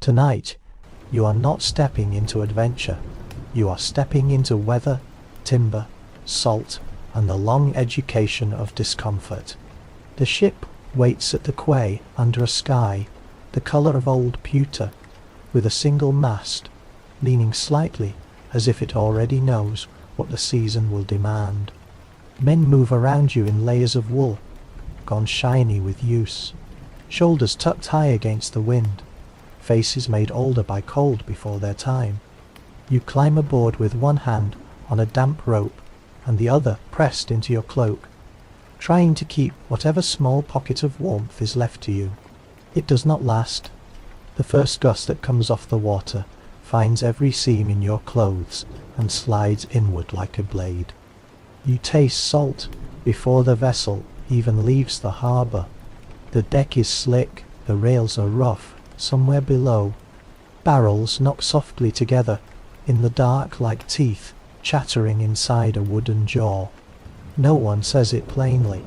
Tonight, you are not stepping into adventure. You are stepping into weather, timber, salt, and the long education of discomfort. The ship waits at the quay under a sky the colour of old pewter, with a single mast, leaning slightly as if it already knows what the season will demand. Men move around you in layers of wool, gone shiny with use, shoulders tucked high against the wind, faces made older by cold before their time. You climb aboard with one hand on a damp rope and the other pressed into your cloak, trying to keep whatever small pocket of warmth is left to you. It does not last. The first gust that comes off the water finds every seam in your clothes and slides inward like a blade. You taste salt before the vessel even leaves the harbour. The deck is slick, the rails are rough. Somewhere below, barrels knock softly together in the dark like teeth chattering inside a wooden jaw. No one says it plainly,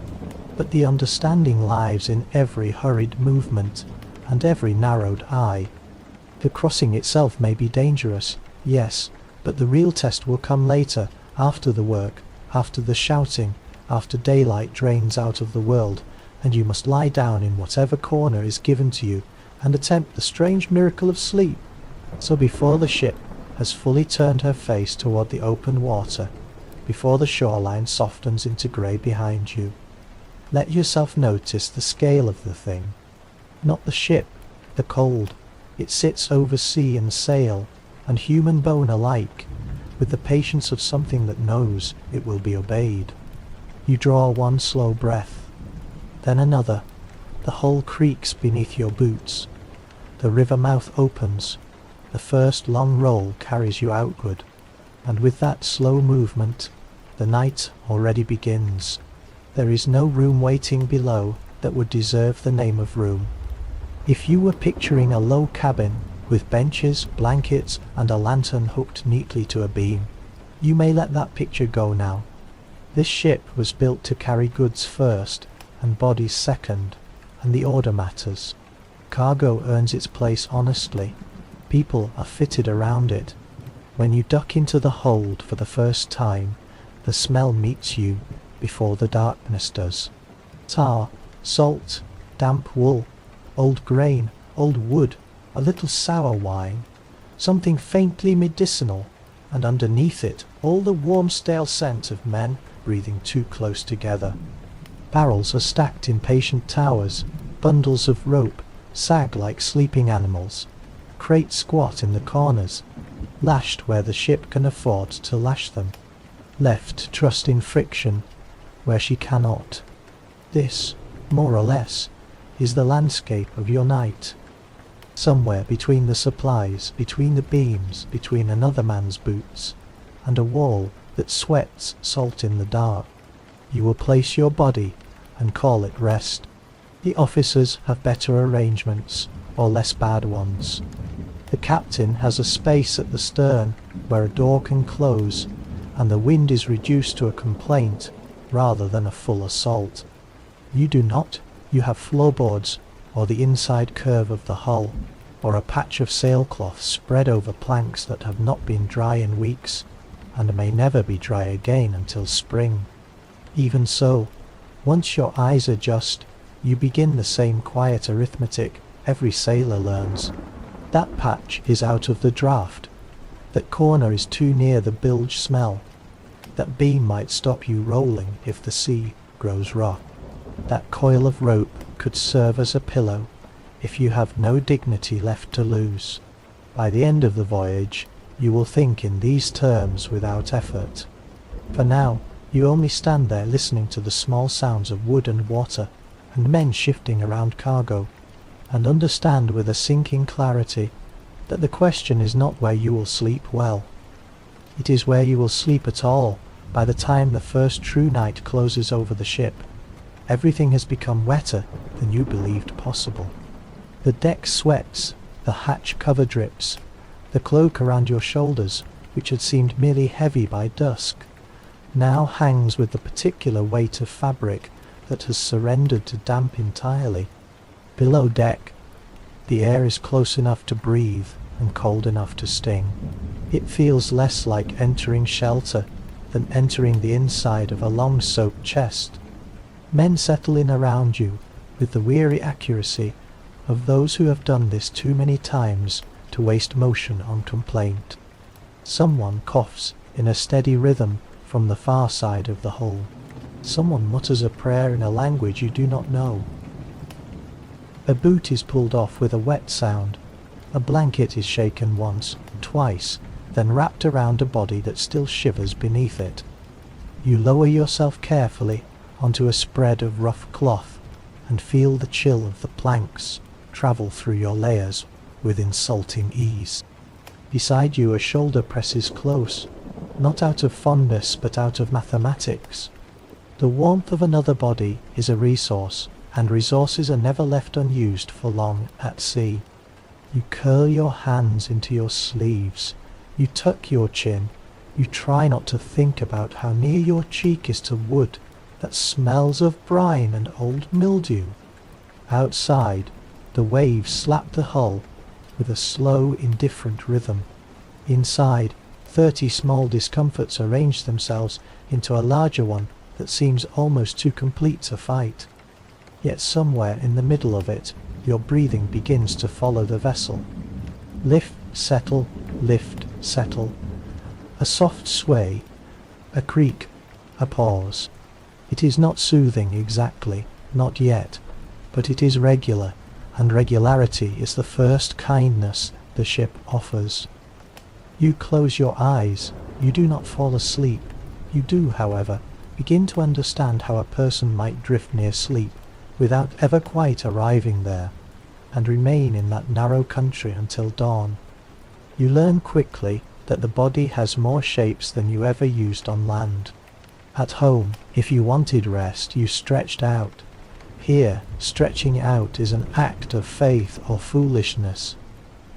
but the understanding lies in every hurried movement and every narrowed eye. The crossing itself may be dangerous, yes, but the real test will come later, after the work, after the shouting, after daylight drains out of the world, and you must lie down in whatever corner is given to you and attempt the strange miracle of sleep. So before the ship has fully turned her face toward the open water, before the shoreline softens into grey behind you, let yourself notice the scale of the thing. Not the ship, the cold. It sits over sea and sail, and human bone alike, with the patience of something that knows it will be obeyed. You draw one slow breath, then another. The hull creaks beneath your boots. The river mouth opens. The first long roll carries you outward, and with that slow movement, the night already begins. There is no room waiting below that would deserve the name of room. If you were picturing a low cabin with benches, blankets, and a lantern hooked neatly to a beam, you may let that picture go now. This ship was built to carry goods first and bodies second, and the order matters. Cargo earns its place honestly. People are fitted around it. When you duck into the hold for the first time, the smell meets you before the darkness does. Tar, salt, damp wool, old grain, old wood, a little sour wine, something faintly medicinal, and underneath it all the warm stale scent of men breathing too close together. Barrels are stacked in patient towers, bundles of rope sag like sleeping animals, crates squat in the corners, lashed where the ship can afford to lash them, left to trust in friction where she cannot. This, more or less, is the landscape of your night. Somewhere between the supplies, between the beams, between another man's boots, and a wall that sweats salt in the dark, you will place your body and call it rest. The officers have better arrangements, or less bad ones. The captain has a space at the stern where a door can close, and the wind is reduced to a complaint rather than a full assault. You do not. You have floorboards, or the inside curve of the hull, or a patch of sailcloth spread over planks that have not been dry in weeks, and may never be dry again until spring. Even so, once your eyes adjust, you begin the same quiet arithmetic every sailor learns. That patch is out of the draught. That corner is too near the bilge smell. That beam might stop you rolling if the sea grows rough. That coil of rope could serve as a pillow if you have no dignity left to lose. By the end of the voyage, you will think in these terms without effort. For now, you only stand there listening to the small sounds of wood and water, and men shifting around cargo, and understand with a sinking clarity that the question is not where you will sleep well. It is where you will sleep at all by the time the first true night closes over the ship. Everything has become wetter than you believed possible. The deck sweats, the hatch cover drips, the cloak around your shoulders, which had seemed merely heavy by dusk, now hangs with the particular weight of fabric that has surrendered to damp entirely. Below deck, The air is close enough to breathe and cold enough to sting. It feels less like entering shelter than entering the inside of a long-soaked chest. Men settle in around you with the weary accuracy of those who have done this too many times to waste motion on complaint. Someone coughs in a steady rhythm from the far side of the hole. Someone mutters a prayer in a language you do not know. A boot is pulled off with a wet sound. A blanket is shaken once, twice, then wrapped around a body that still shivers beneath it. You lower yourself carefully onto a spread of rough cloth and feel the chill of the planks travel through your layers with insulting ease. Beside you a shoulder presses close, not out of fondness but out of mathematics. The warmth of another body is a resource, and resources are never left unused for long at sea. You curl your hands into your sleeves. You tuck your chin. You try not to think about how near your cheek is to wood that smells of brine and old mildew. Outside, the waves slap the hull with a slow, indifferent rhythm. Inside, 30 small discomforts arrange themselves into a larger one that seems almost too complete to fight. Yet somewhere in the middle of it, your breathing begins to follow the vessel. Lift, settle, lift, settle. A soft sway, a creak, a pause. It is not soothing exactly, not yet, but it is regular, and regularity is the first kindness the ship offers. You close your eyes. You do not fall asleep. You do, however, begin to understand how a person might drift near sleep without ever quite arriving there, and remain in that narrow country until dawn. You learn quickly that the body has more shapes than you ever used on land. At home, if you wanted rest, you stretched out. Here, stretching out is an act of faith or foolishness.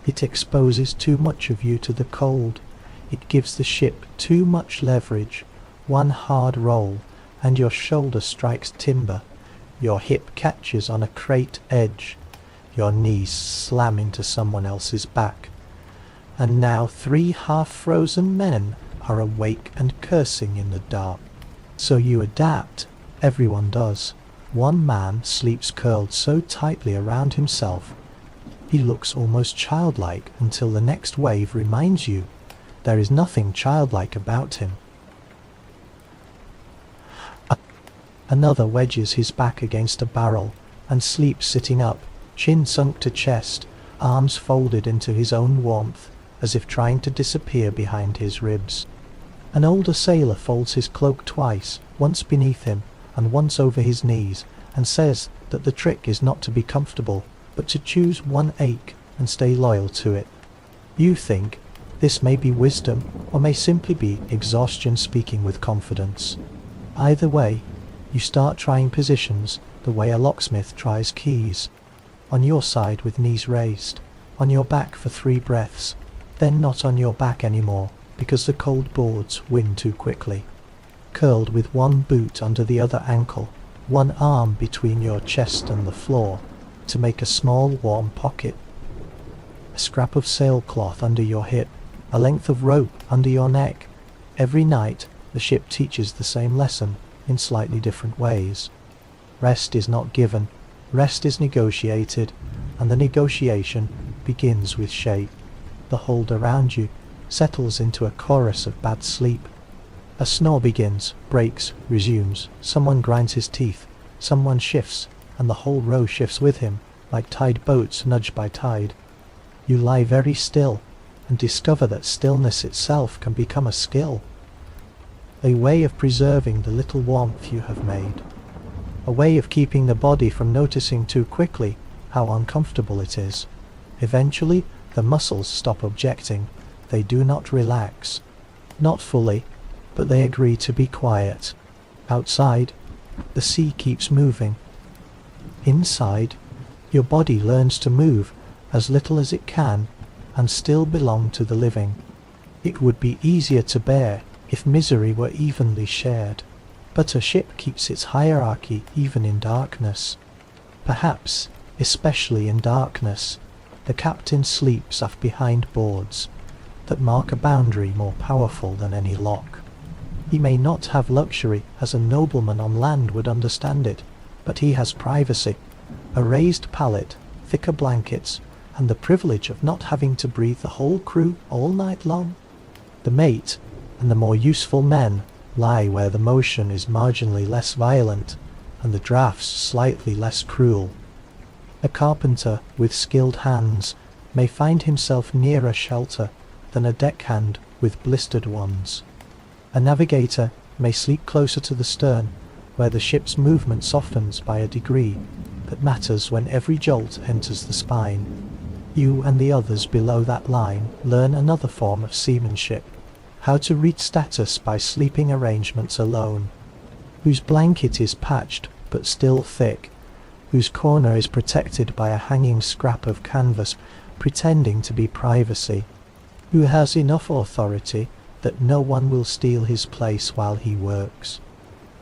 It exposes too much of you to the cold. It gives the ship too much leverage. One hard roll, and your shoulder strikes timber. Your hip catches on a crate edge. Your knees slam into someone else's back. And now 3 half-frozen men are awake and cursing in the dark. So you adapt. Everyone does. One man sleeps curled so tightly around himself he looks almost childlike until the next wave reminds you there is nothing childlike about him. Another wedges his back against a barrel and sleeps sitting up, chin sunk to chest, arms folded into his own warmth, as if trying to disappear behind his ribs. An older sailor folds his cloak twice, once beneath him and once over his knees, and says that the trick is not to be comfortable, but to choose one ache and stay loyal to it. You think this may be wisdom, or may simply be exhaustion speaking with confidence. Either way, you start trying positions the way a locksmith tries keys. On your side with knees raised, on your back for 3 breaths, then not on your back anymore because the cold boards win too quickly. Curled with one boot under the other ankle, one arm between your chest and the floor to make a small warm pocket. A scrap of sailcloth under your hip, a length of rope under your neck. Every night the ship teaches the same lesson in slightly different ways. Rest is not given, rest is negotiated, and the negotiation begins with shape. The hold around you settles into a chorus of bad sleep. A snore begins, breaks, resumes. Someone grinds his teeth, someone shifts, and the whole row shifts with him, like tide boats nudged by tide. You lie very still, and discover that stillness itself can become a skill. A way of preserving the little warmth you have made. A way of keeping the body from noticing too quickly how uncomfortable it is. Eventually, the muscles stop objecting. They do not relax. Not fully, but they agree to be quiet. Outside, the sea keeps moving. Inside, your body learns to move as little as it can and still belong to the living. It would be easier to bear if misery were evenly shared, but a ship keeps its hierarchy even in darkness. Perhaps, especially in darkness, The captain sleeps aft behind boards that mark a boundary more powerful than any lock. He may not have luxury as a nobleman on land would understand it, but he has privacy, a raised pallet, thicker blankets, and the privilege of not having to breathe the whole crew all night long. The mate and the more useful men lie where the motion is marginally less violent and the draughts slightly less cruel. A carpenter with skilled hands may find himself nearer shelter than a deckhand with blistered ones. A navigator may sleep closer to the stern, where the ship's movement softens by a degree that matters when every jolt enters the spine. You and the others below that line learn another form of seamanship, how to reach status by sleeping arrangements alone, whose blanket is patched but still thick, whose corner is protected by a hanging scrap of canvas pretending to be privacy, who has enough authority that no one will steal his place while he works.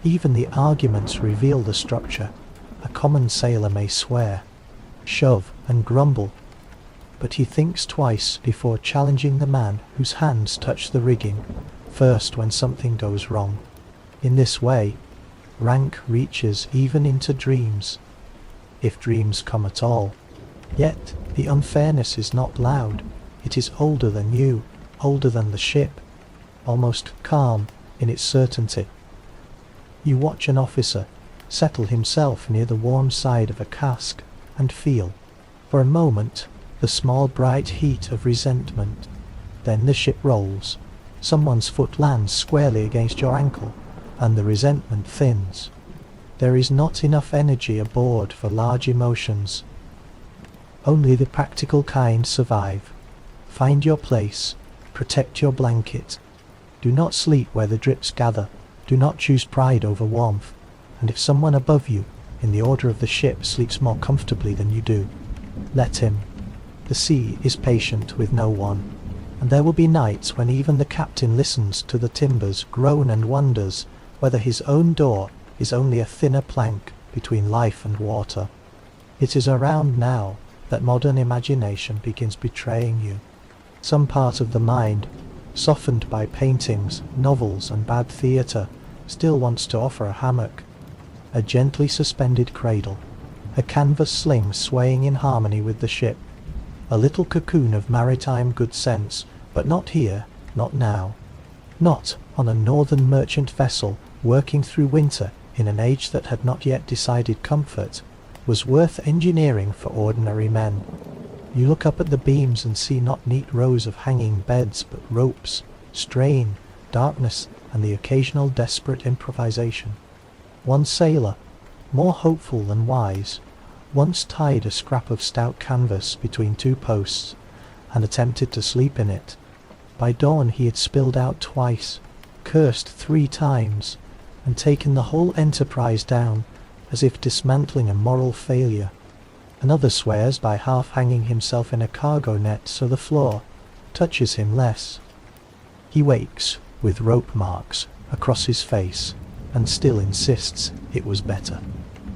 Even the arguments reveal the structure. A common sailor may swear, shove and grumble, but he thinks twice before challenging the man whose hands touch the rigging first when something goes wrong. In this way, rank reaches even into dreams, if dreams come at all. Yet the unfairness is not loud. It is older than you, older than the ship, almost calm in its certainty. You watch an officer settle himself near the warm side of a cask and feel, for a moment, the small bright heat of resentment. Then the ship rolls. Someone's foot lands squarely against your ankle, and the resentment thins. There is not enough energy aboard for large emotions. Only the practical kind survive. Find your place. Protect your blanket. Do not sleep where the drips gather. Do not choose pride over warmth. And if someone above you, in the order of the ship, sleeps more comfortably than you do, let him. The sea is patient with no one, and there will be nights when even the captain listens to the timbers groan and wonders whether his own door is only a thinner plank between life and water. It is around now that modern imagination begins betraying you. Some part of the mind, softened by paintings, novels and bad theatre, still wants to offer a hammock, a gently suspended cradle, a canvas sling swaying in harmony with the ship, a little cocoon of maritime good sense, but not here, not now, not on a northern merchant vessel working through winter in an age that had not yet decided comfort was worth engineering for ordinary men. You look up at the beams and see not neat rows of hanging beds, but ropes, strain, darkness, and the occasional desperate improvisation. One sailor, more hopeful than wise, once tied a scrap of stout canvas between two posts and attempted to sleep in it. By dawn he had spilled out twice, cursed 3 times, and taken the whole enterprise down as if dismantling a moral failure. Another swears by half-hanging himself in a cargo net so the floor touches him less. He wakes with rope marks across his face and still insists it was better.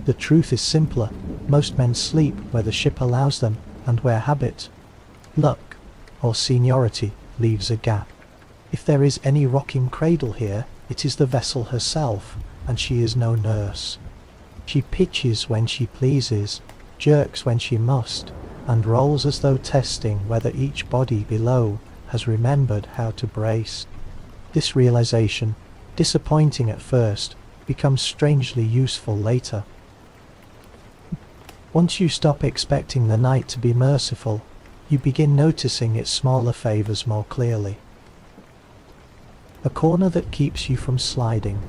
The truth is simpler. Most men sleep where the ship allows them and where habit, luck, or seniority leaves a gap. If there is any rocking cradle here, it is the vessel herself, and she is no nurse. She pitches when she pleases, jerks when she must, and rolls as though testing whether each body below has remembered how to brace. This realization, disappointing at first, becomes strangely useful later. Once you stop expecting the night to be merciful, you begin noticing its smaller favours more clearly. A corner that keeps you from sliding,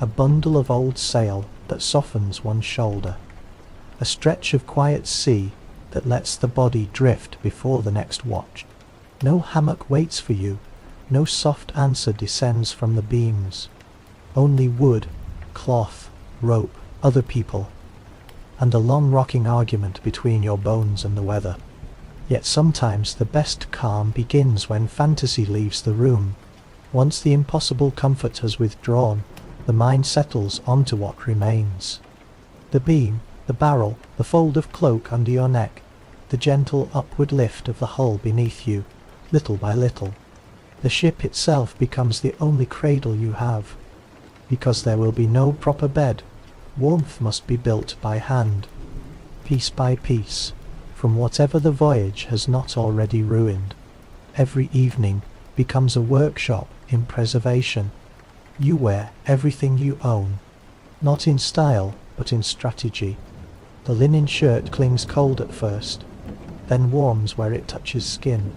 a bundle of old sail that softens one's shoulder, a stretch of quiet sea that lets the body drift before the next watch. No hammock waits for you, no soft answer descends from the beams. Only wood, cloth, rope, other people, and a long rocking argument between your bones and the weather. Yet sometimes the best calm begins when fantasy leaves the room. Once the impossible comfort has withdrawn, the mind settles onto what remains. The beam, the barrel, the fold of cloak under your neck, the gentle upward lift of the hull beneath you, little by little. The ship itself becomes the only cradle you have. Because there will be no proper bed, warmth must be built by hand, piece by piece, from whatever the voyage has not already ruined. Every evening becomes a workshop in preservation. You wear everything you own, not in style, but in strategy. The linen shirt clings cold at first, then warms where it touches skin.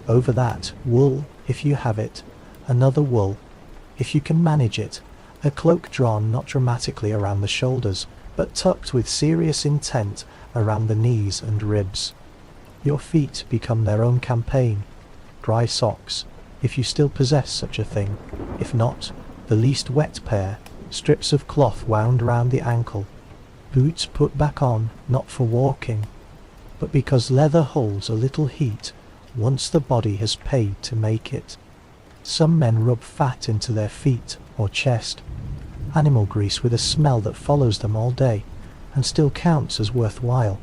Over that, wool, if you have it, another wool, if you can manage it, a cloak drawn not dramatically around the shoulders, but tucked with serious intent around the knees and ribs. Your feet become their own campaign. Dry socks, if you still possess such a thing. If not, the least wet pair, strips of cloth wound round the ankle. Boots put back on, not for walking, but because leather holds a little heat once the body has paid to make it. Some men rub fat into their feet or chest, animal grease with a smell that follows them all day and still counts as worthwhile.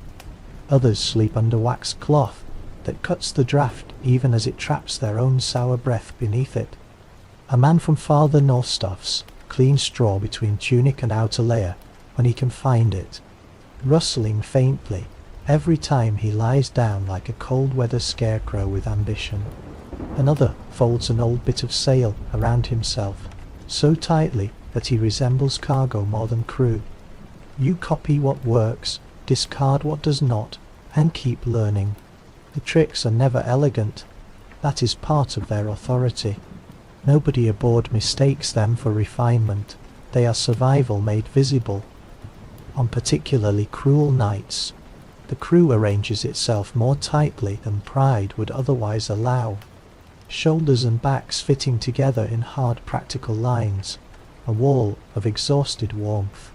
Others sleep under waxed cloth that cuts the draught even as it traps their own sour breath beneath it. A man from farther north stuffs clean straw between tunic and outer layer when he can find it, rustling faintly every time he lies down like a cold-weather scarecrow with ambition. Another folds an old bit of sail around himself, so tightly that he resembles cargo more than crew. You copy what works, discard what does not, and keep learning. The tricks are never elegant. That is part of their authority. Nobody aboard mistakes them for refinement. They are survival made visible. On particularly cruel nights, the crew arranges itself more tightly than pride would otherwise allow. Shoulders and backs fitting together in hard practical lines, a wall of exhausted warmth.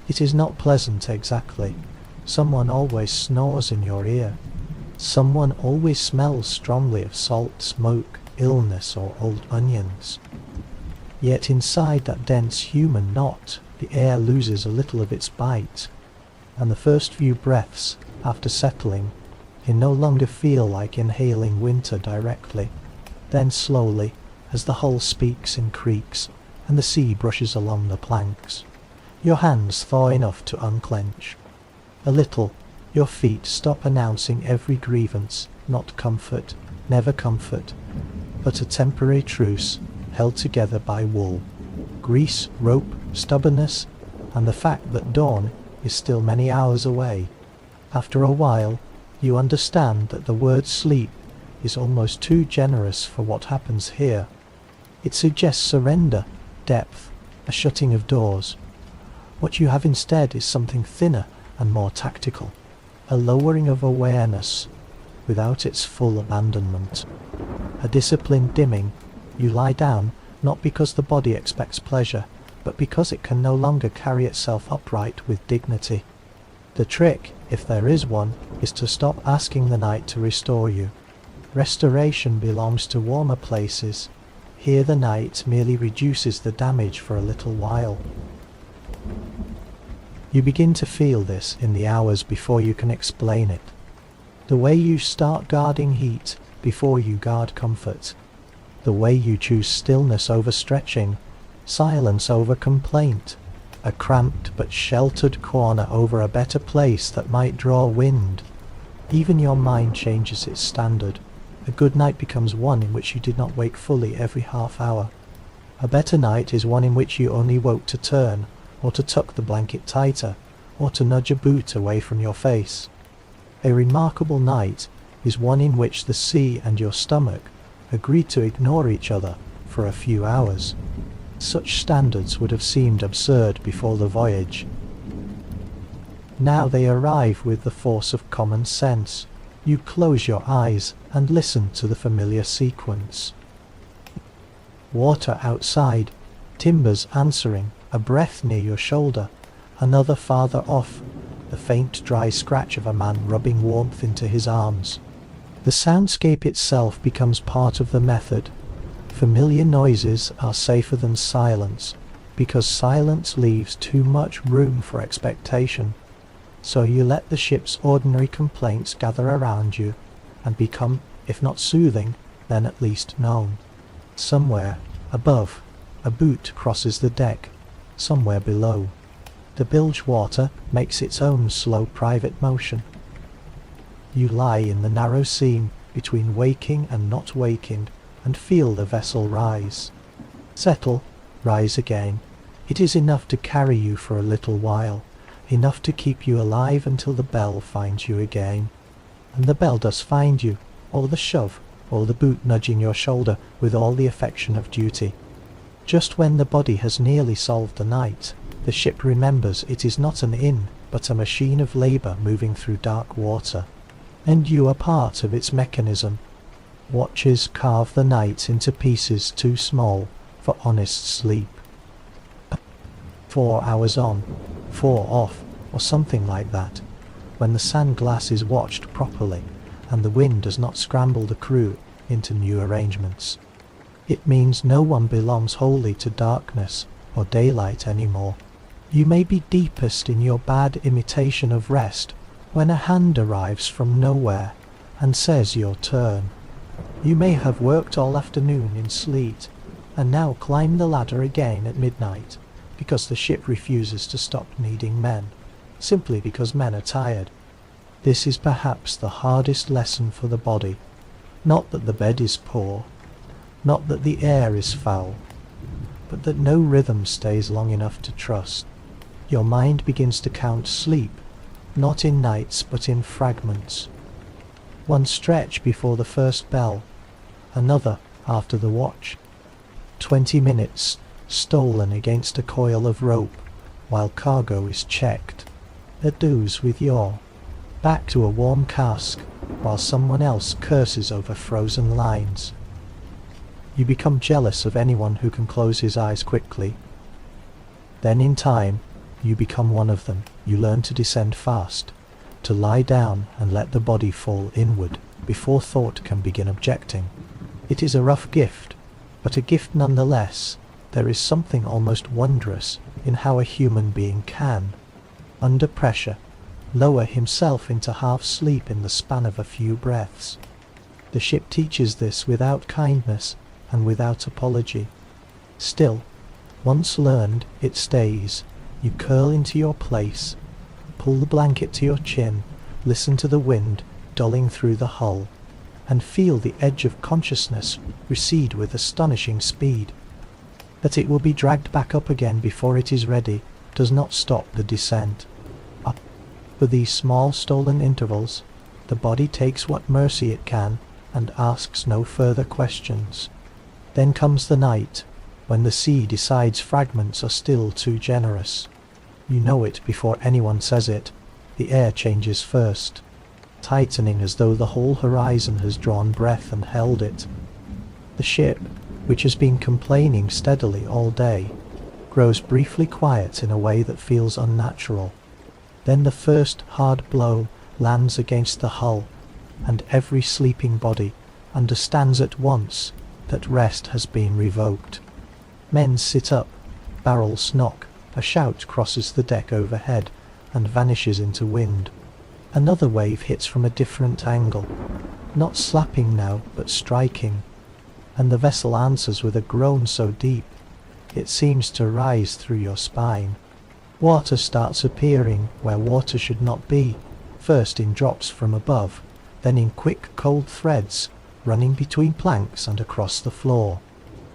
It is not pleasant exactly. Someone always snores in your ear. Someone always smells strongly of salt, smoke, illness, or old onions. Yet inside that dense human knot, the air loses a little of its bite, and the first few breaths, after settling, can no longer feel like inhaling winter directly. Then slowly, as the hull speaks and creaks, and the sea brushes along the planks, your hands thaw enough to unclench. A little, your feet stop announcing every grievance, not comfort, never comfort, but a temporary truce held together by wool, grease, rope, stubbornness, and the fact that dawn is still many hours away. After a while, you understand that the word sleep is almost too generous for what happens here. It suggests surrender, depth, a shutting of doors. What you have instead is something thinner and more tactical, a lowering of awareness without its full abandonment. A disciplined dimming. You lie down not because the body expects pleasure, but because it can no longer carry itself upright with dignity. The trick, if there is one, is to stop asking the night to restore you. Restoration belongs to warmer places. Here the night merely reduces the damage for a little while. You begin to feel this in the hours before you can explain it. The way you start guarding heat before you guard comfort. The way you choose stillness over stretching, silence over complaint, a cramped but sheltered corner over a better place that might draw wind. Even your mind changes its standard. A good night becomes one in which you did not wake fully every half hour. A better night is one in which you only woke to turn, or to tuck the blanket tighter, or to nudge a boot away from your face. A remarkable night is one in which the sea and your stomach agree to ignore each other for a few hours. Such standards would have seemed absurd before the voyage. Now they arrive with the force of common sense. You close your eyes and listen to the familiar sequence. Water outside, timbers answering, a breath near your shoulder, another farther off, the faint dry scratch of a man rubbing warmth into his arms. The soundscape itself becomes part of the method. Familiar noises are safer than silence, because silence leaves too much room for expectation. So you let the ship's ordinary complaints gather around you and become, if not soothing, then at least known. Somewhere above, a boot crosses the deck. Somewhere below, the bilge water makes its own slow private motion. You lie in the narrow seam between waking and not waking and feel the vessel rise. Settle, rise again. It is enough to carry you for a little while, enough to keep you alive until the bell finds you again. And the bell does find you, or the shove, or the boot nudging your shoulder with all the affection of duty. Just when the body has nearly solved the night, the ship remembers it is not an inn, but a machine of labour moving through dark water, and you are part of its mechanism. Watches carve the night into pieces too small for honest sleep. 4 hours on, 4 off, or something like that, when the sand glass is watched properly and the wind does not scramble the crew into new arrangements. It means no one belongs wholly to darkness or daylight anymore. You may be deepest in your bad imitation of rest when a hand arrives from nowhere and says your turn. You may have worked all afternoon in sleet and now climb the ladder again at midnight because the ship refuses to stop needing men, simply because men are tired. This is perhaps the hardest lesson for the body. Not that the bed is poor, not that the air is foul, but that no rhythm stays long enough to trust. Your mind begins to count sleep, not in nights but in fragments. One stretch before the first bell, another after the watch. 20 minutes stolen against a coil of rope while cargo is checked. A doze with yaw, back to a warm cask while someone else curses over frozen lines. You become jealous of anyone who can close his eyes quickly. Then in time, you become one of them. You learn to descend fast, to lie down and let the body fall inward before thought can begin objecting. It is a rough gift, but a gift nonetheless. There is something almost wondrous in how a human being can, under pressure, lower himself into half sleep in the span of a few breaths. The ship teaches this without kindness and without apology. Still, once learned, it stays. You curl into your place, pull the blanket to your chin, listen to the wind dulling through the hull, and feel the edge of consciousness recede with astonishing speed. That it will be dragged back up again before it is ready does not stop the descent. Up. For these small stolen intervals, the body takes what mercy it can and asks no further questions. Then comes the night, when the sea decides fragments are still too generous. You know it before anyone says it. The air changes first, tightening as though the whole horizon has drawn breath and held it. The ship, which has been complaining steadily all day, grows briefly quiet in a way that feels unnatural. Then the first hard blow lands against the hull, and every sleeping body understands at once that rest has been revoked. Men sit up, barrels knock, a shout crosses the deck overhead and vanishes into wind. Another wave hits from a different angle, not slapping now, but striking, and the vessel answers with a groan so deep it seems to rise through your spine. Water starts appearing where water should not be, first in drops from above, then in quick cold threads running between planks and across the floor.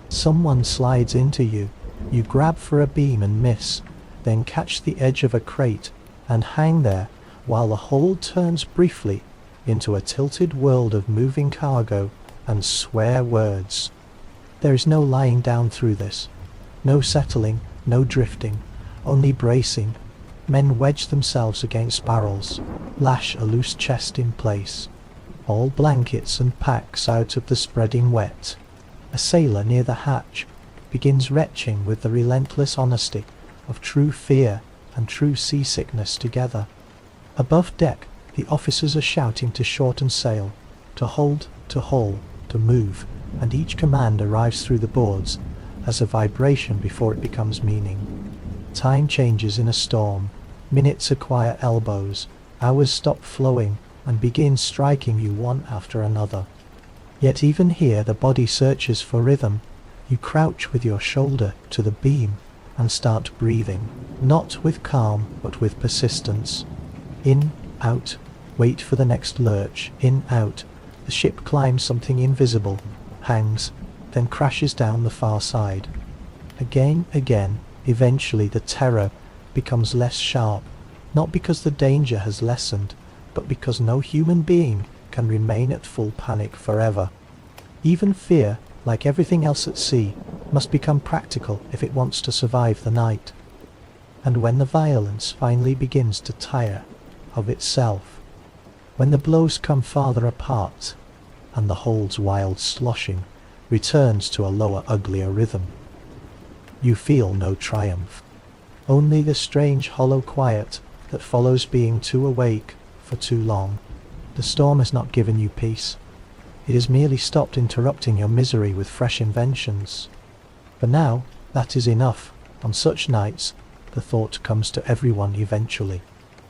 Someone slides into you. You grab for a beam and miss, then catch the edge of a crate and hang there while the hold turns briefly into a tilted world of moving cargo and swear words. There is no lying down through this, no settling, no drifting, only bracing. Men wedge themselves against barrels, lash a loose chest in place, all blankets and packs out of the spreading wet. A sailor near the hatch begins retching with the relentless honesty of true fear and true seasickness together. Above deck, the officers are shouting to shorten sail, to hold, to haul, to move, and each command arrives through the boards as a vibration before it becomes meaning. Time changes in a storm. Minutes acquire elbows, hours stop flowing and begin striking you one after another. Yet even here the body searches for rhythm. You crouch with your shoulder to the beam and start breathing, not with calm but with persistence. In, out, wait for the next lurch, in, out. The ship climbs something invisible, hangs, then crashes down the far side. Again, eventually the terror becomes less sharp, not because the danger has lessened, but because no human being can remain at full panic forever. Even fear, like everything else at sea, must become practical if it wants to survive the night. And when the violence finally begins to tire of itself, when the blows come farther apart, and the hold's wild sloshing returns to a lower, uglier rhythm, you feel no triumph, only the strange hollow quiet that follows being too awake for too long. The storm has not given you peace. It has merely stopped interrupting your misery with fresh inventions. For now, that is enough. On such nights, the thought comes to everyone eventually.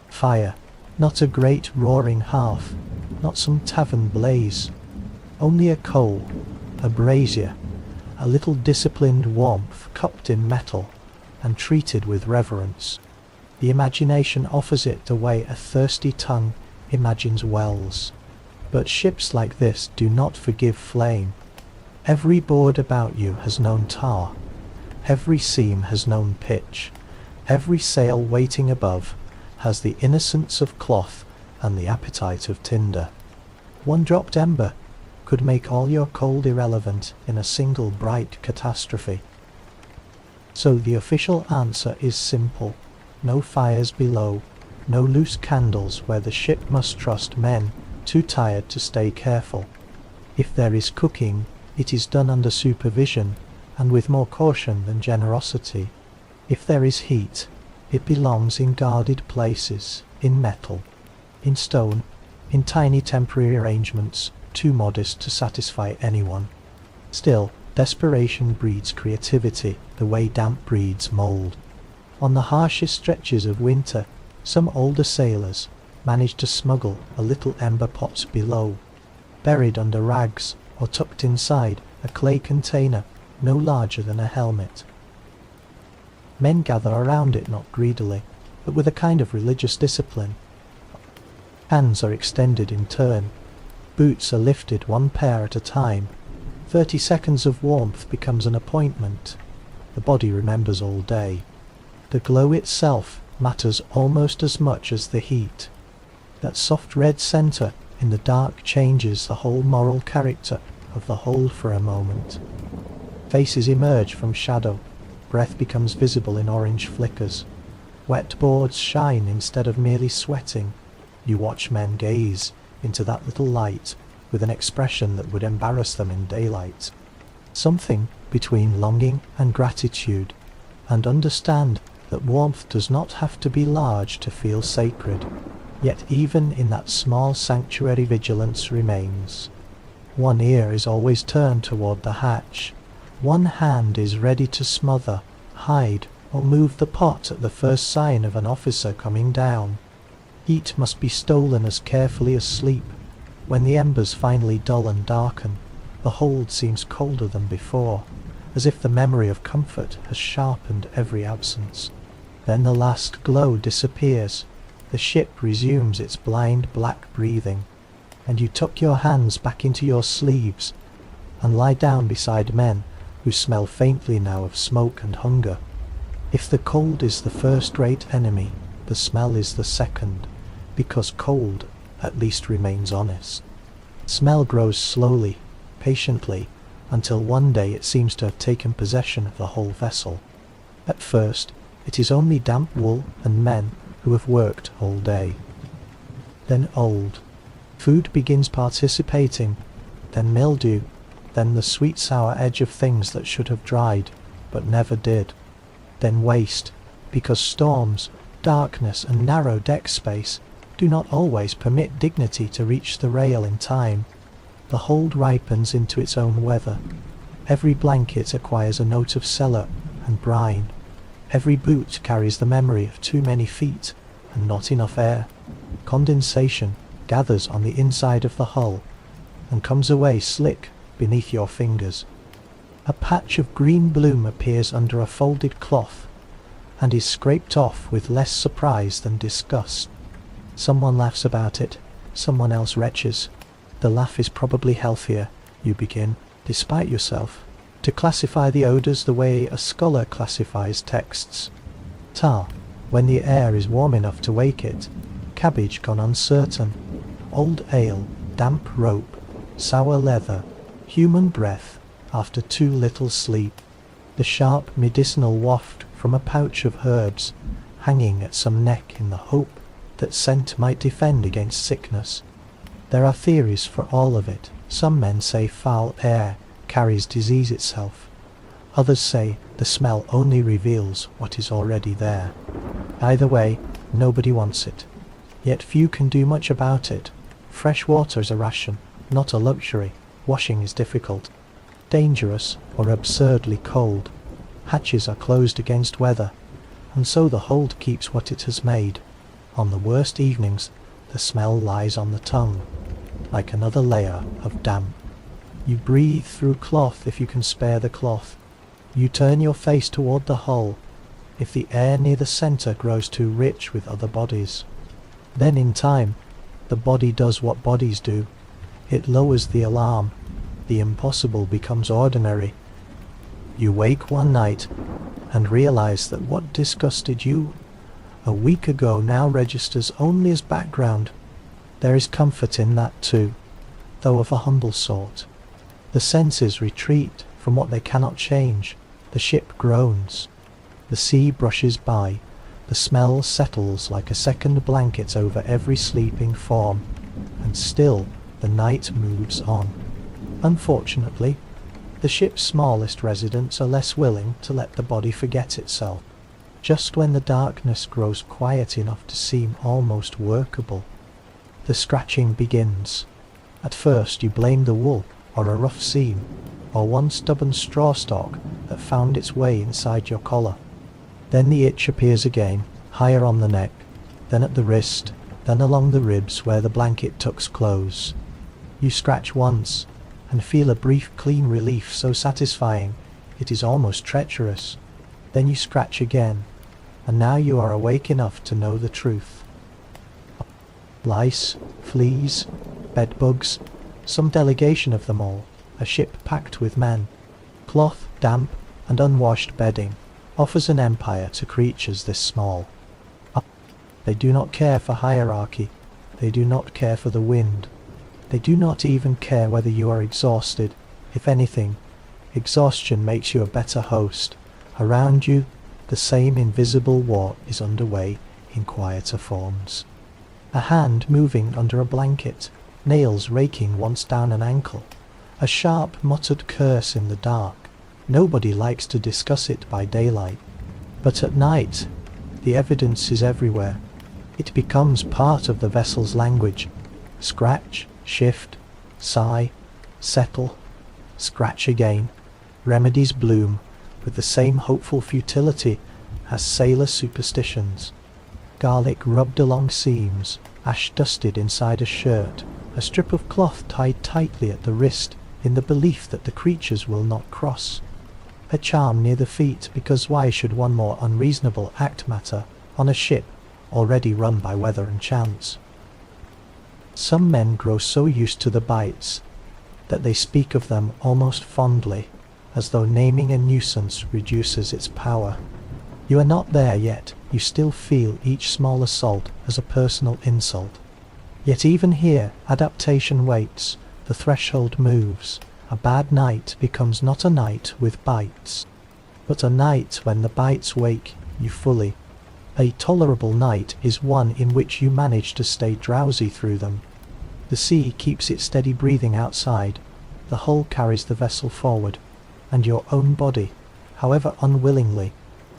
Fire, not a great roaring hearth, not some tavern blaze, only a coal, a brazier, a little disciplined warmth cupped in metal and treated with reverence. The imagination offers it the way a thirsty tongue imagines wells. But ships like this do not forgive flame. Every board about you has known tar. Every seam has known pitch. Every sail waiting above has the innocence of cloth and the appetite of tinder. One dropped ember could make all your cold irrelevant in a single bright catastrophe. So the official answer is simple. No fires below, no loose candles where the ship must trust men too tired to stay careful. If there is cooking, it is done under supervision and with more caution than generosity. If there is heat, it belongs in guarded places, in metal, in stone, in tiny temporary arrangements too modest to satisfy anyone. Still, desperation breeds creativity the way damp breeds mould. On the harshest stretches of winter, some older sailors managed to smuggle a little ember pot below, buried under rags or tucked inside a clay container no larger than a helmet. Men gather around it not greedily, but with a kind of religious discipline. Hands are extended in turn, boots are lifted one pair at a time. 30 seconds of warmth becomes an appointment. The body remembers all day. The glow itself matters almost as much as the heat. That soft red centre in the dark changes the whole moral character of the whole for a moment. Faces emerge from shadow, breath becomes visible in orange flickers. Wet boards shine instead of merely sweating. You watch men gaze into that little light with an expression that would embarrass them in daylight. Something between longing and gratitude, and understand that warmth does not have to be large to feel sacred. Yet even in that small sanctuary vigilance remains. One ear is always turned toward the hatch. One hand is ready to smother, hide, or move the pot at the first sign of an officer coming down. Heat must be stolen as carefully as sleep. When the embers finally dull and darken, the hold seems colder than before, as if the memory of comfort has sharpened every absence. Then the last glow disappears. The ship resumes its blind black breathing, and you tuck your hands back into your sleeves and lie down beside men who smell faintly now of smoke and hunger. If the cold is the first great enemy, the smell is the second, because cold at least remains honest. Smell grows slowly, patiently, until one day it seems to have taken possession of the whole vessel. At first, it is only damp wool and men who have worked all day. Then old. Food begins participating, then mildew, then the sweet sour edge of things that should have dried, but never did. Then waste, because storms, darkness and narrow deck space do not always permit dignity to reach the rail in time. The hold ripens into its own weather. Every blanket acquires a note of cellar and brine. Every boot carries the memory of too many feet and not enough air. Condensation gathers on the inside of the hull and comes away slick beneath your fingers. A patch of green bloom appears under a folded cloth and is scraped off with less surprise than disgust. Someone laughs about it, someone else retches. The laugh is probably healthier. You begin, despite yourself, to classify the odours the way a scholar classifies texts. Tar, when the air is warm enough to wake it. Cabbage gone uncertain. Old ale, damp rope, sour leather, human breath after too little sleep. The sharp medicinal waft from a pouch of herbs hanging at some neck in the hope that scent might defend against sickness. There are theories for all of it. Some men say foul air carries disease itself. Others say the smell only reveals what is already there. Either way, nobody wants it. Yet few can do much about it. Fresh water is a ration, not a luxury. Washing is difficult, dangerous, or absurdly cold. Hatches are closed against weather, and so the hold keeps what it has made. On the worst evenings, the smell lies on the tongue, like another layer of damp. You breathe through cloth if you can spare the cloth. You turn your face toward the hull if the air near the centre grows too rich with other bodies. Then in time, the body does what bodies do. It lowers the alarm. The impossible becomes ordinary. You wake one night and realize that what disgusted you a week ago now registers only as background. There is comfort in that too, though of a humble sort. The senses retreat from what they cannot change. The ship groans. The sea brushes by. The smell settles like a second blanket over every sleeping form, and still the night moves on. Unfortunately, the ship's smallest residents are less willing to let the body forget itself. Just when the darkness grows quiet enough to seem almost workable, the scratching begins. At first you blame the wool, or a rough seam, or one stubborn straw stalk that found its way inside your collar. Then the itch appears again, higher on the neck, then at the wrist, then along the ribs where the blanket tucks close. You scratch once, and feel a brief clean relief so satisfying it is almost treacherous. Then you scratch again, and now you are awake enough to know the truth. Lice, fleas, bedbugs, some delegation of them all, a ship packed with men. Cloth, damp, and unwashed bedding offers an empire to creatures this small. They do not care for hierarchy. They do not care for the wind. They do not even care whether you are exhausted. If anything, exhaustion makes you a better host. Around you, the same invisible war is underway in quieter forms. A hand moving under a blanket, nails raking once down an ankle, a sharp muttered curse in the dark. Nobody likes to discuss it by daylight, but at night the evidence is everywhere. It becomes part of the vessel's language. Scratch, shift, sigh, settle, scratch again. Remedies bloom with the same hopeful futility as sailor superstitions. Garlic rubbed along seams, ash dusted inside a shirt, a strip of cloth tied tightly at the wrist in the belief that the creatures will not cross. A charm near the feet, because why should one more unreasonable act matter on a ship already run by weather and chance? Some men grow so used to the bites that they speak of them almost fondly, as though naming a nuisance reduces its power. You are not there yet. You still feel each small assault as a personal insult. Yet even here adaptation waits. The threshold moves. A bad night becomes not a night with bites, but a night when the bites wake you fully. A tolerable night is one in which you manage to stay drowsy through them. The sea keeps its steady breathing outside. The hull carries the vessel forward, and your own body, however unwillingly,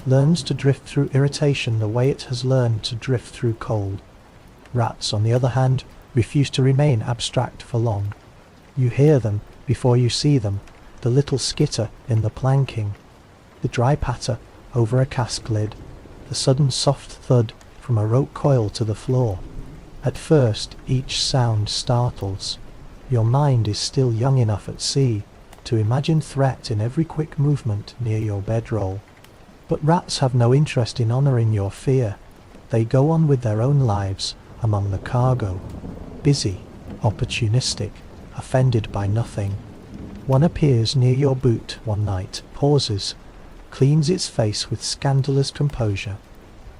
learns to drift through irritation the way it has learned to drift through cold. Rats, on the other hand, refuse to remain abstract for long. You hear them before you see them, the little skitter in the planking, the dry patter over a cask lid, the sudden soft thud from a rope coil to the floor. At first, each sound startles. Your mind is still young enough at sea to imagine threat in every quick movement near your bedroll. But rats have no interest in honouring your fear. They go on with their own lives among the cargo, busy, opportunistic, offended by nothing. One appears near your boot one night, pauses, cleans its face with scandalous composure,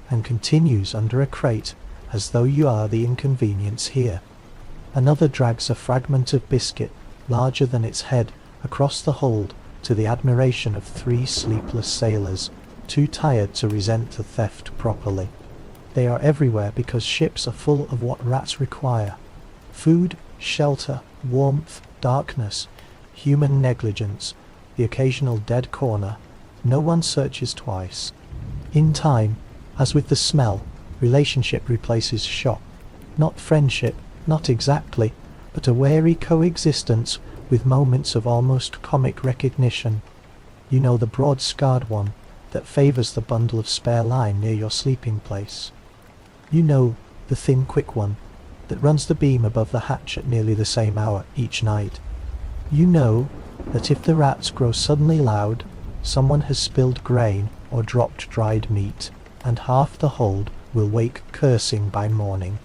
and continues under a crate as though you are the inconvenience here. Another drags a fragment of biscuit larger than its head across the hold to the admiration of 3 sleepless sailors, too tired to resent the theft properly. They are everywhere because ships are full of what rats require: food, shelter, warmth, darkness, human negligence, the occasional dead corner. No one searches twice. In time, as with the smell, relationship replaces shock. Not friendship, not exactly, but a wary coexistence with moments of almost comic recognition. You know the broad scarred one that favours the bundle of spare line near your sleeping place. You know the thin quick one that runs the beam above the hatch at nearly the same hour each night. You know that if the rats grow suddenly loud, someone has spilled grain or dropped dried meat, and half the hold will wake cursing by morning.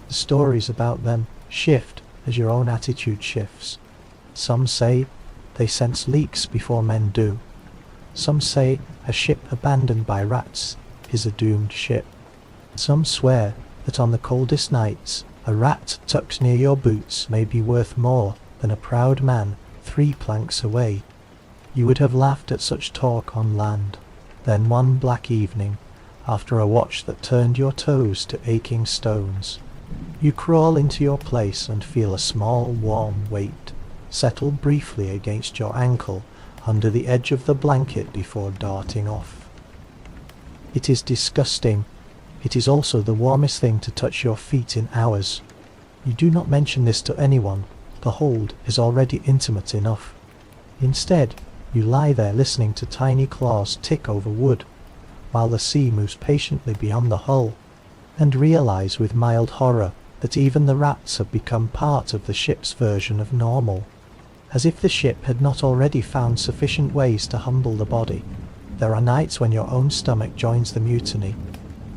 The stories about them shift as your own attitude shifts. Some say they sense leaks before men do. Some say a ship abandoned by rats is a doomed ship. Some swear that on the coldest nights a rat tucked near your boots may be worth more than a proud man 3 planks away. You would have laughed at such talk on land. Then one black evening, after a watch that turned your toes to aching stones, you crawl into your place and feel a small warm weight settle briefly against your ankle under the edge of the blanket before darting off. It is disgusting. It is also the warmest thing to touch your feet in hours. You do not mention this to anyone. The hold is already intimate enough. Instead, you lie there listening to tiny claws tick over wood, while the sea moves patiently beyond the hull, and realize with mild horror that even the rats have become part of the ship's version of normal. As if the ship had not already found sufficient ways to humble the body, there are nights when your own stomach joins the mutiny.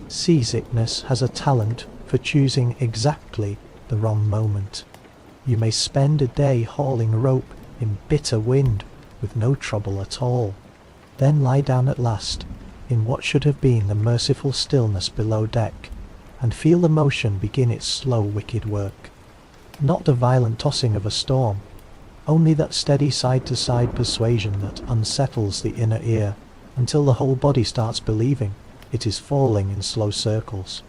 Seasickness has a talent for choosing exactly the wrong moment. You may spend a day hauling rope in bitter wind with no trouble at all, then lie down at last in what should have been the merciful stillness below deck, and feel the motion begin its slow wicked work. Not the violent tossing of a storm, only that steady side-to-side persuasion that unsettles the inner ear until the whole body starts believing it is falling in slow circles.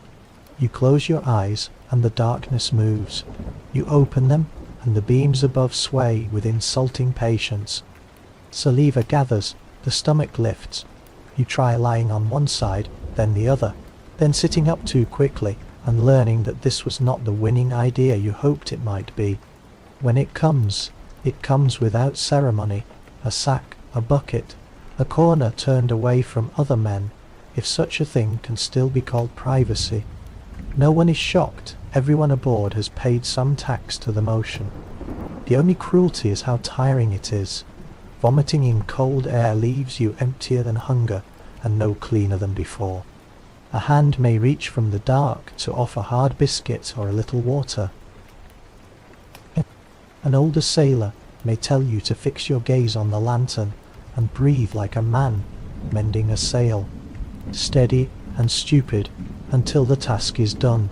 You close your eyes and the darkness moves. You open them and the beams above sway with insulting patience. Saliva gathers, the stomach lifts. You try lying on one side, then the other, then sitting up too quickly and learning that this was not the winning idea you hoped it might be. When it comes without ceremony, a sack, a bucket, a corner turned away from other men, if such a thing can still be called privacy. No one is shocked. Everyone aboard has paid some tax to the motion. The only cruelty is how tiring it is. Vomiting in cold air leaves you emptier than hunger and no cleaner than before. A hand may reach from the dark to offer hard biscuit or a little water. An older sailor may tell you to fix your gaze on the lantern and breathe like a man mending a sail, steady and stupid until the task is done.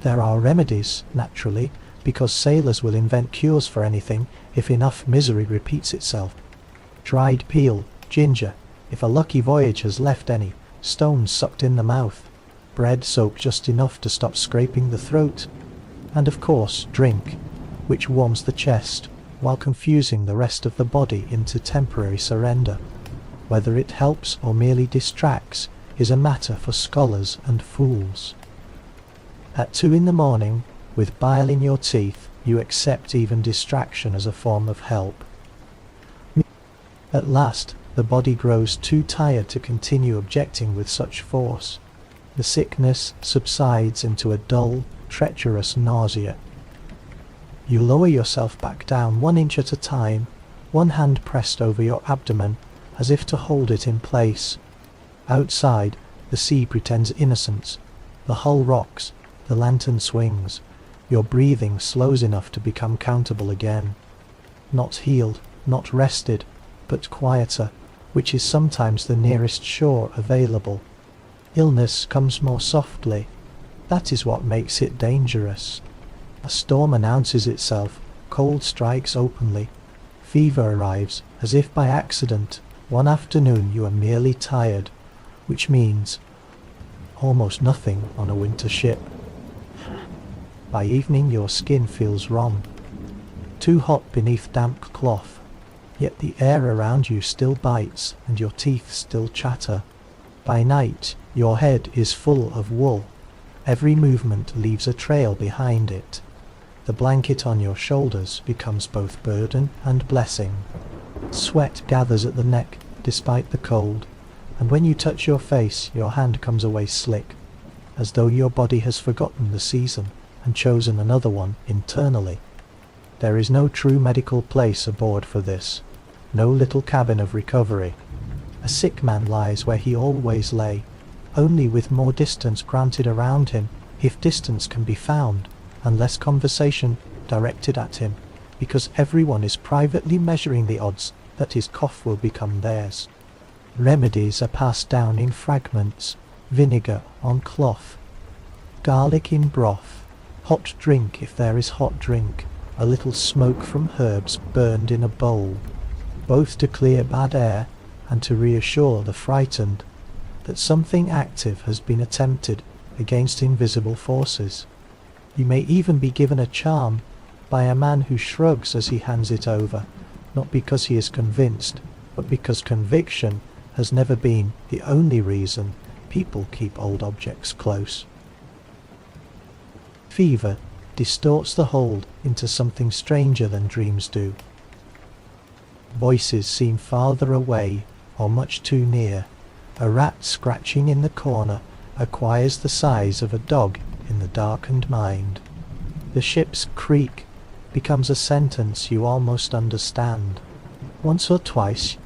There are remedies, naturally, because sailors will invent cures for anything if enough misery repeats itself. Dried peel, ginger, if a lucky voyage has left any, stones sucked in the mouth, bread soaked just enough to stop scraping the throat, and of course drink, which warms the chest while confusing the rest of the body into temporary surrender. Whether it helps or merely distracts is a matter for scholars and fools. At 2 a.m, with bile in your teeth, you accept even distraction as a form of help. At last, the body grows too tired to continue objecting with such force. The sickness subsides into a dull, treacherous nausea. You lower yourself back down 1 inch at a time, one hand pressed over your abdomen as if to hold it in place. Outside, the sea pretends innocence. The hull rocks, the lantern swings. Your breathing slows enough to become countable again. Not healed, not rested, but quieter, which is sometimes the nearest shore available. Illness comes more softly. That is what makes it dangerous. A storm announces itself, cold strikes openly. Fever arrives, as if by accident. One afternoon you are merely tired, which means almost nothing on a winter ship. By evening your skin feels wrong, too hot beneath damp cloth, yet the air around you still bites and your teeth still chatter. By night your head is full of wool. Every movement leaves a trail behind it. The blanket on your shoulders becomes both burden and blessing. Sweat gathers at the neck despite the cold, and when you touch your face your hand comes away slick, as though your body has forgotten the season and chosen another one internally. There is no true medical place aboard for this, no little cabin of recovery. A sick man lies where he always lay, only with more distance granted around him, if distance can be found, and less conversation directed at him, because everyone is privately measuring the odds that his cough will become theirs. Remedies are passed down in fragments, vinegar on cloth, garlic in broth, hot drink if there is hot drink, a little smoke from herbs burned in a bowl, both to clear bad air and to reassure the frightened that something active has been attempted against invisible forces. You may even be given a charm by a man who shrugs as he hands it over, not because he is convinced, but because conviction has never been the only reason people keep old objects close. Fever distorts the hold into something stranger than dreams do. Voices seem farther away or much too near. A rat scratching in the corner acquires the size of a dog in the darkened mind. The ship's creak becomes a sentence you almost understand. Once or twice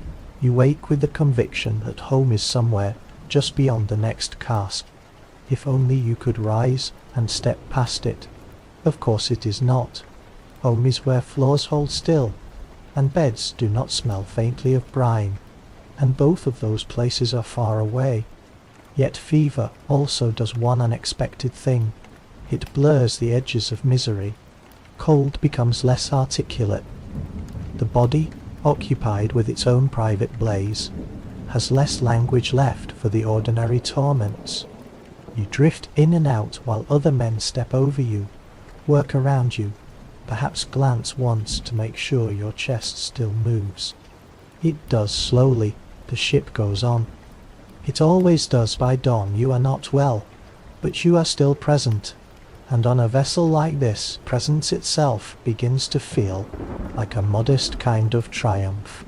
you wake with the conviction that home is somewhere just beyond the next cask. If only you could rise and step past it. Of course it is not. Home is where floors hold still, and beds do not smell faintly of brine, and both of those places are far away. Yet fever also does one unexpected thing. It blurs the edges of misery. Cold becomes less articulate. The body, occupied with its own private blaze, has less language left for the ordinary torments. You drift in and out while other men step over you, work around you, perhaps glance once to make sure your chest still moves. It does slowly. The ship goes on. It always does by dawn. You are not well, but you are still present, and on a vessel like this, presence itself begins to feel like a modest kind of triumph.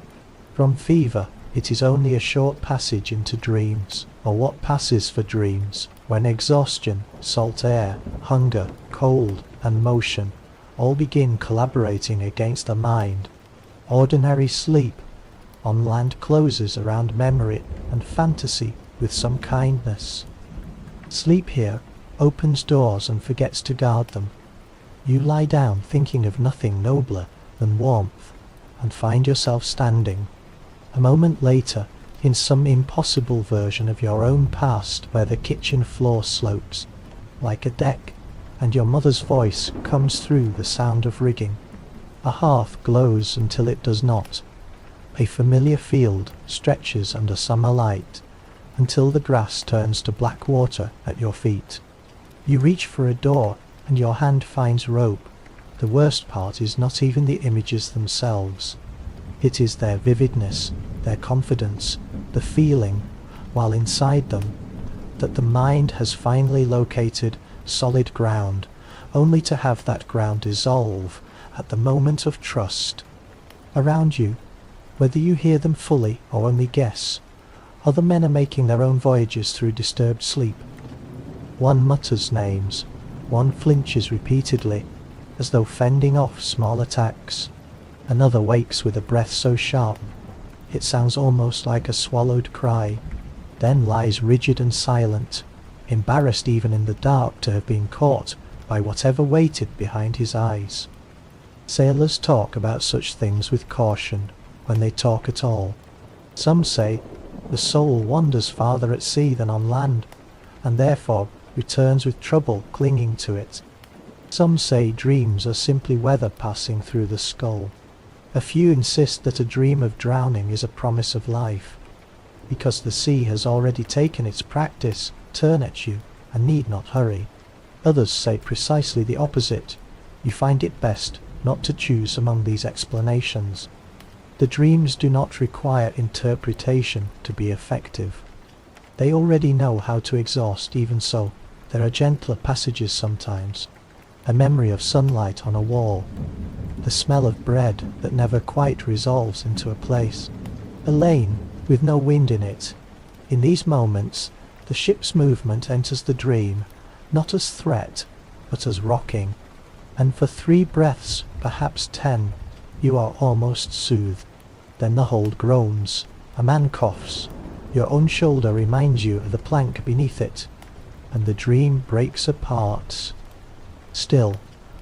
From fever, it is only a short passage into dreams, or what passes for dreams, when exhaustion, salt air, hunger, cold, and motion all begin collaborating against the mind. Ordinary sleep on land closes around memory and fantasy with some kindness. Sleep here opens doors and forgets to guard them. You lie down thinking of nothing nobler than warmth, and find yourself standing, a moment later, in some impossible version of your own past where the kitchen floor slopes like a deck, and your mother's voice comes through the sound of rigging. A hearth glows until it does not. A familiar field stretches under summer light until the grass turns to black water at your feet. You reach for a door and your hand finds rope. The worst part is not even the images themselves. It is their vividness, their confidence, the feeling, while inside them, that the mind has finally located solid ground, only to have that ground dissolve at the moment of trust. Around you, whether you hear them fully or only guess, other men are making their own voyages through disturbed sleep. One mutters names, one flinches repeatedly, as though fending off small attacks. Another wakes with a breath so sharp it sounds almost like a swallowed cry, then lies rigid and silent, embarrassed even in the dark to have been caught by whatever waited behind his eyes. Sailors talk about such things with caution, when they talk at all. Some say the soul wanders farther at sea than on land, and therefore returns with trouble clinging to it. Some say dreams are simply weather passing through the skull. A few insist that a dream of drowning is a promise of life, because the sea has already taken its practice turn at you and need not hurry. Others say precisely the opposite. You find it best not to choose among these explanations. The dreams do not require interpretation to be effective. They already know how to exhaust. Even so, there are gentler passages sometimes. A memory of sunlight on a wall, the smell of bread that never quite resolves into a place, a lane with no wind in it. In these moments, the ship's movement enters the dream, not as threat, but as rocking, and for 3 breaths, perhaps 10, you are almost soothed. Then the hold groans, a man coughs, your own shoulder reminds you of the plank beneath it, and the dream breaks apart. Still,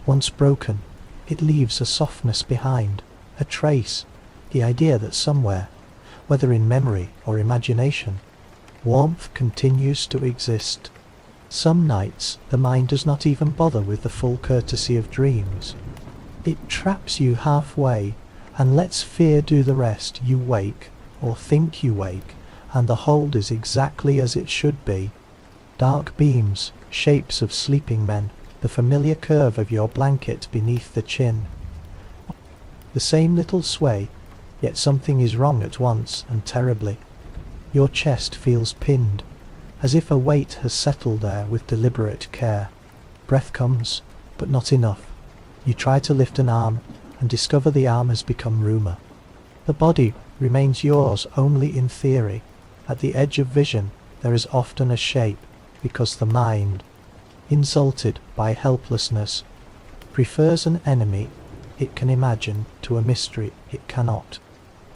once broken, it leaves a softness behind, a trace, the idea that somewhere, whether in memory or imagination, warmth continues to exist. Some nights the mind does not even bother with the full courtesy of dreams. It traps you halfway and lets fear do the rest. You wake, or think you wake, and the hold is exactly as it should be. Dark beams, shapes of sleeping men, the familiar curve of your blanket beneath the chin. The same little sway, yet something is wrong at once and terribly. Your chest feels pinned, as if a weight has settled there with deliberate care. Breath comes, but not enough. You try to lift an arm, and discover the arm has become rumour. The body remains yours only in theory. At the edge of vision there is often a shape, because the mind, insulted by helplessness, prefers an enemy it can imagine to a mystery it cannot.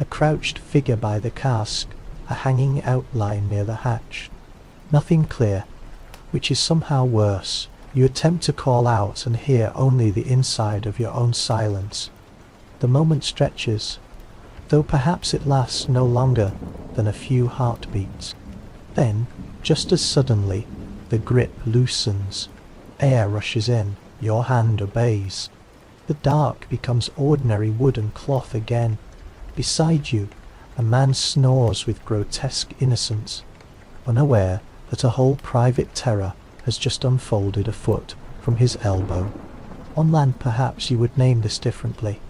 A crouched figure by the cask, a hanging outline near the hatch. Nothing clear, which is somehow worse. You attempt to call out and hear only the inside of your own silence. The moment stretches, though perhaps it lasts no longer than a few heartbeats. Then, just as suddenly, the grip loosens. Air rushes in, your hand obeys. The dark becomes ordinary wood and cloth again. Beside you, a man snores with grotesque innocence, unaware that a whole private terror has just unfolded a foot from his elbow. On land perhaps you would name this differently.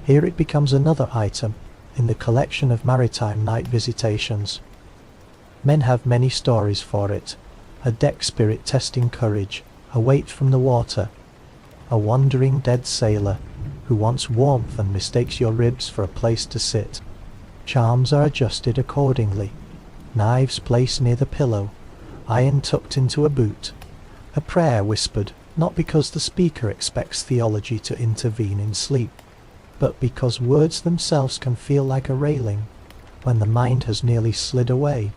Here it becomes another item in the collection of maritime night visitations. Men have many stories for it. A deck spirit testing courage, a weight from the water, a wandering dead sailor who wants warmth and mistakes your ribs for a place to sit. Charms are adjusted accordingly, knives placed near the pillow, iron tucked into a boot, a prayer whispered, not because the speaker expects theology to intervene in sleep, but because words themselves can feel like a railing when the mind has nearly slid away.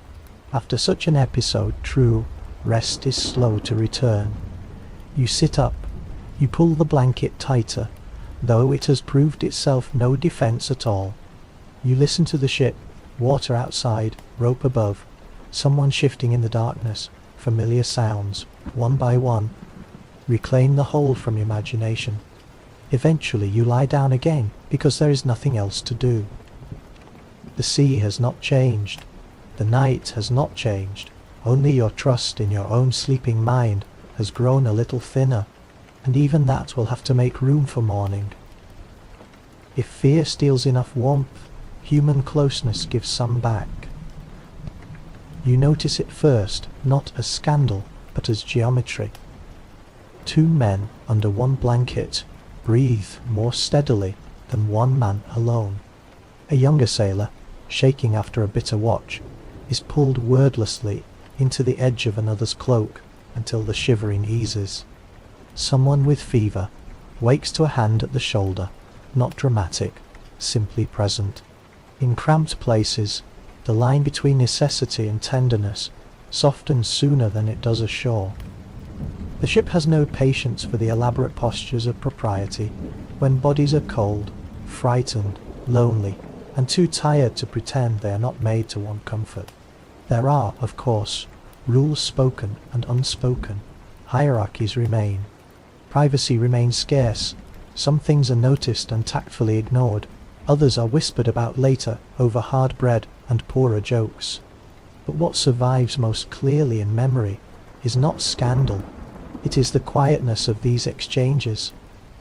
After such an episode, true rest is slow to return. You sit up, you pull the blanket tighter, though it has proved itself no defence at all. You listen to the ship, water outside, rope above, someone shifting in the darkness, familiar sounds, one by one, reclaim the whole from imagination. Eventually you lie down again, because there is nothing else to do. The sea has not changed, the night has not changed, only your trust in your own sleeping mind has grown a little thinner, and even that will have to make room for morning. If fear steals enough warmth, human closeness gives some back. You notice it first, not as scandal, but as geometry. 2 men under one blanket breathe more steadily than one man alone. A younger sailor, shaking after a bitter watch, is pulled wordlessly into the edge of another's cloak, until the shivering eases. Someone with fever wakes to a hand at the shoulder, not dramatic, simply present. In cramped places, the line between necessity and tenderness softens sooner than it does ashore. The ship has no patience for the elaborate postures of propriety when bodies are cold, frightened, lonely, and too tired to pretend they are not made to want comfort. There are, of course, rules spoken and unspoken. Hierarchies remain. Privacy remains scarce. Some things are noticed and tactfully ignored. Others are whispered about later over hard bread and poorer jokes. But what survives most clearly in memory is not scandal. It is the quietness of these exchanges.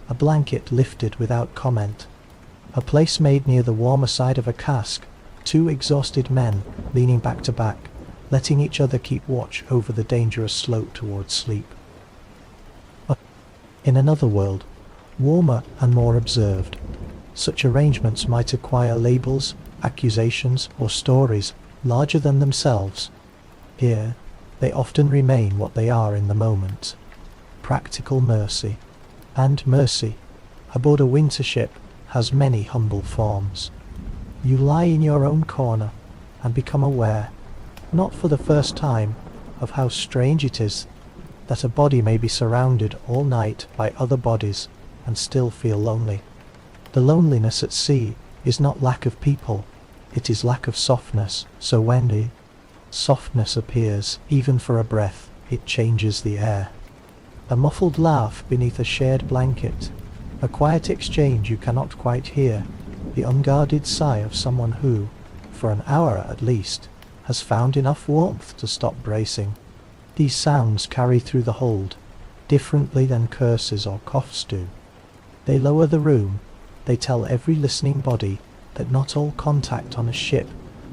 A blanket lifted without comment. A place made near the warmer side of a cask. Two exhausted men leaning back to back, letting each other keep watch over the dangerous slope towards sleep. In another world, warmer and more observed, such arrangements might acquire labels, accusations, or stories larger than themselves. Here, they often remain what they are in the moment. Practical mercy. And mercy, aboard a winter ship, has many humble forms. You lie in your own corner and become aware, not for the first time, of how strange it is that a body may be surrounded all night by other bodies and still feel lonely. The loneliness at sea is not lack of people, it is lack of softness. So when the softness appears, even for a breath, it changes the air. A muffled laugh beneath a shared blanket, a quiet exchange you cannot quite hear, the unguarded sigh of someone who, for an hour at least, has found enough warmth to stop bracing. These sounds carry through the hold, differently than curses or coughs do. They lower the room, they tell every listening body that not all contact on a ship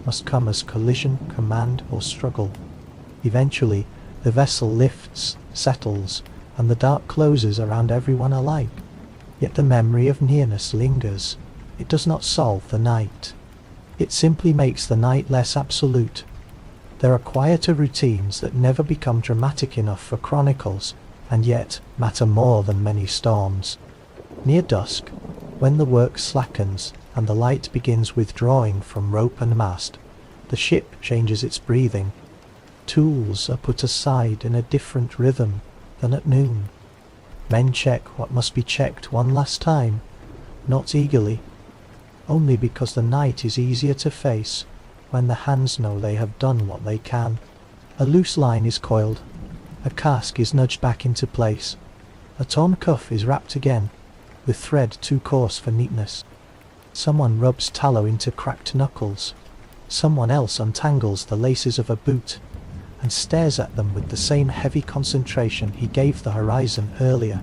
must come as collision, command, or struggle. Eventually, the vessel lifts, settles, and the dark closes around everyone alike. Yet the memory of nearness lingers. It does not solve the night. It simply makes the night less absolute. There are quieter routines that never become dramatic enough for chronicles, and yet matter more than many storms. Near dusk, when the work slackens and the light begins withdrawing from rope and mast, the ship changes its breathing. Tools are put aside in a different rhythm than at noon. Men check what must be checked one last time, not eagerly, only because the night is easier to face when the hands know they have done what they can. A loose line is coiled, a cask is nudged back into place, a torn cuff is wrapped again, with thread too coarse for neatness. Someone rubs tallow into cracked knuckles, someone else untangles the laces of a boot, and stares at them with the same heavy concentration he gave the horizon earlier.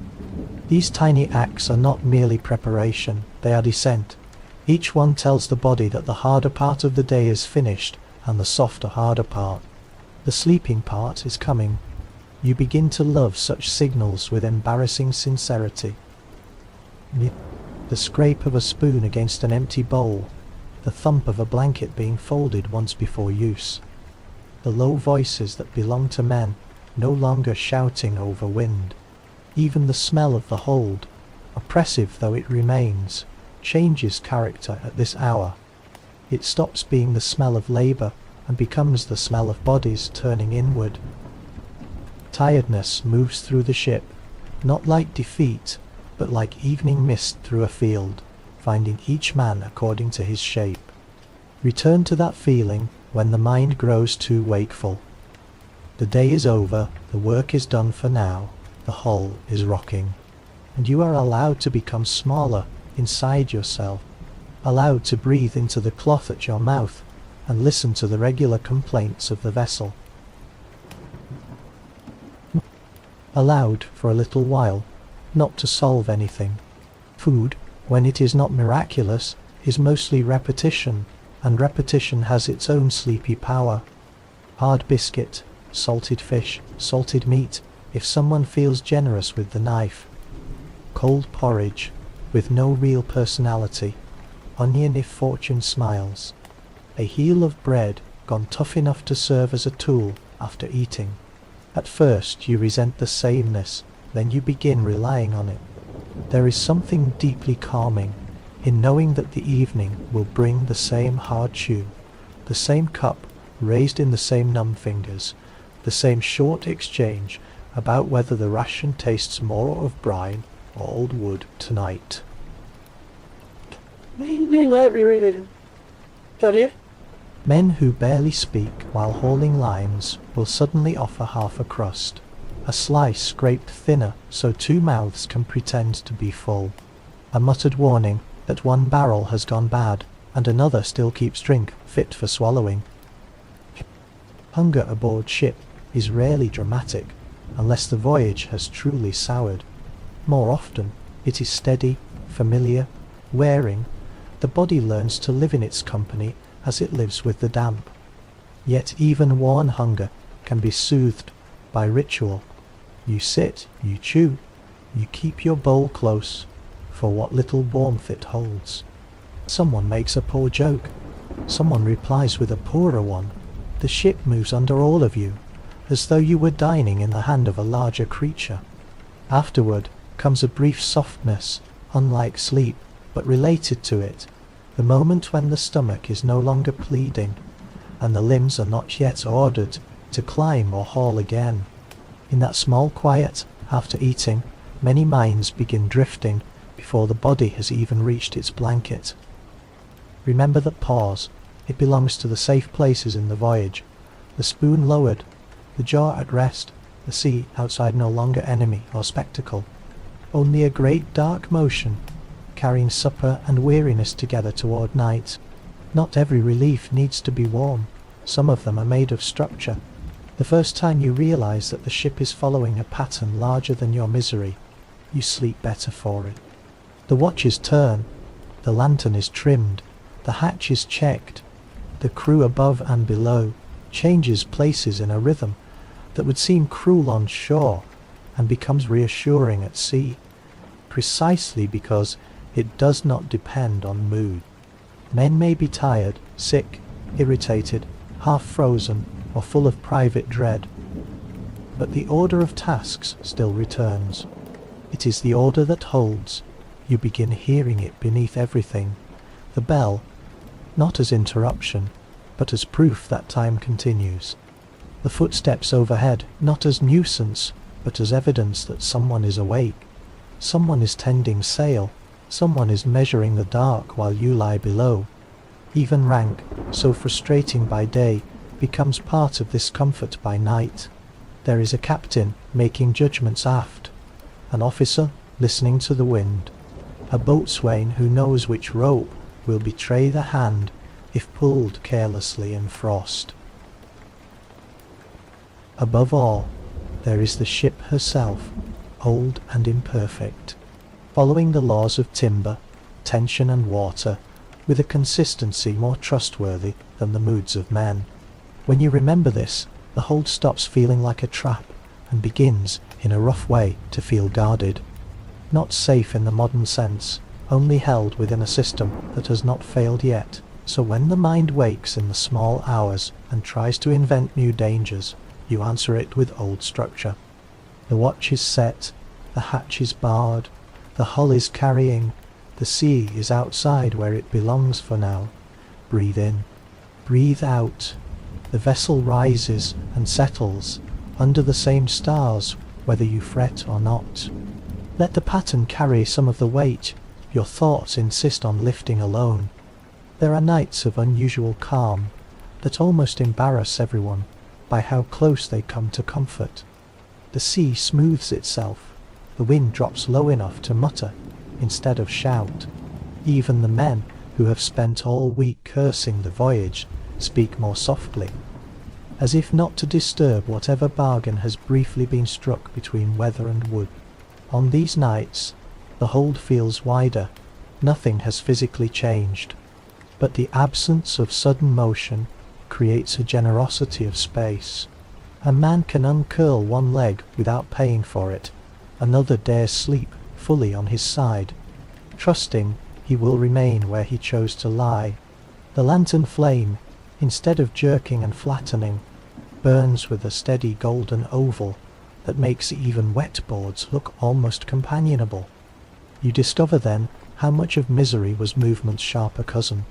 These tiny acts are not merely preparation, they are descent. Each one tells the body that the harder part of the day is finished and the softer, harder part, the sleeping part, is coming. You begin to love such signals with embarrassing sincerity. The scrape of a spoon against an empty bowl, the thump of a blanket being folded once before use. The low voices that belong to men, no longer shouting over wind. Even the smell of the hold, oppressive though it remains, changes character at this hour. It stops being the smell of labour and becomes the smell of bodies turning inward. Tiredness moves through the ship, not like defeat, but like evening mist through a field, finding each man according to his shape. Return to that feeling when the mind grows too wakeful. The day is over, the work is done for now, the hull is rocking, and you are allowed to become smaller inside yourself, allowed to breathe into the cloth at your mouth and listen to the regular complaints of the vessel. Allowed, for a little while, not to solve anything. Food, when it is not miraculous, is mostly repetition, and repetition has its own sleepy power. Hard biscuit, salted fish, salted meat, if someone feels generous with the knife. Cold porridge, with no real personality, onion if fortune smiles. A heel of bread gone tough enough to serve as a tool after eating. At first you resent the sameness, then you begin relying on it. There is something deeply calming in knowing that the evening will bring the same hard chew, the same cup raised in the same numb fingers, the same short exchange about whether the ration tastes more of brine or old wood tonight. Men who barely speak while hauling lines will suddenly offer half a crust, a slice scraped thinner so two mouths can pretend to be full, a muttered warning that one barrel has gone bad and another still keeps drink fit for swallowing. Hunger aboard ship is rarely dramatic unless the voyage has truly soured. More often it is steady, familiar, wearing. The body learns to live in its company as it lives with the damp. Yet even worn hunger can be soothed by ritual. You sit, you chew, you keep your bowl close for what little warmth it holds. Someone makes a poor joke. Someone replies with a poorer one. The ship moves under all of you, as though you were dining in the hand of a larger creature. Afterward comes a brief softness, unlike sleep, but related to it, the moment when the stomach is no longer pleading, and the limbs are not yet ordered to climb or haul again. In that small quiet, after eating, many minds begin drifting before the body has even reached its blanket. Remember that pause. It belongs to the safe places in the voyage. The spoon lowered, the jaw at rest, the sea outside no longer enemy or spectacle. Only a great dark motion, carrying supper and weariness together toward night. Not every relief needs to be warm. Some of them are made of structure. The first time you realize that the ship is following a pattern larger than your misery, you sleep better for it. The watches turn, the lantern is trimmed, the hatch is checked, the crew above and below changes places in a rhythm that would seem cruel on shore and becomes reassuring at sea, precisely because it does not depend on mood. Men may be tired, sick, irritated, half frozen, or full of private dread, but the order of tasks still returns. It is the order that holds. You begin hearing it beneath everything. The bell, not as interruption, but as proof that time continues. The footsteps overhead, not as nuisance, but as evidence that someone is awake. Someone is tending sail. Someone is measuring the dark while you lie below. Even rank, so frustrating by day, becomes part of this comfort by night. There is a captain making judgments aft, an officer listening to the wind, a boatswain who knows which rope will betray the hand if pulled carelessly in frost. Above all, there is the ship herself, old and imperfect, following the laws of timber, tension and water, with a consistency more trustworthy than the moods of men. When you remember this, the hold stops feeling like a trap and begins, in a rough way, to feel guarded. Not safe in the modern sense, only held within a system that has not failed yet. So when the mind wakes in the small hours and tries to invent new dangers, you answer it with old structure. The watch is set, the hatch is barred, the hull is carrying, the sea is outside where it belongs for now. Breathe in, breathe out. The vessel rises and settles under the same stars whether you fret or not. Let the pattern carry some of the weight. Your thoughts insist on lifting alone. There are nights of unusual calm that almost embarrass everyone by how close they come to comfort. The sea smooths itself. The wind drops low enough to mutter instead of shout. Even the men who have spent all week cursing the voyage speak more softly, as if not to disturb whatever bargain has briefly been struck between weather and wood. On these nights, the hold feels wider. Nothing has physically changed, but the absence of sudden motion creates a generosity of space. A man can uncurl one leg without paying for it. Another dares sleep fully on his side, trusting he will remain where he chose to lie. The lantern flame, instead of jerking and flattening, burns with a steady golden oval that makes even wet boards look almost companionable. You discover then how much of misery was movement's sharper cousin.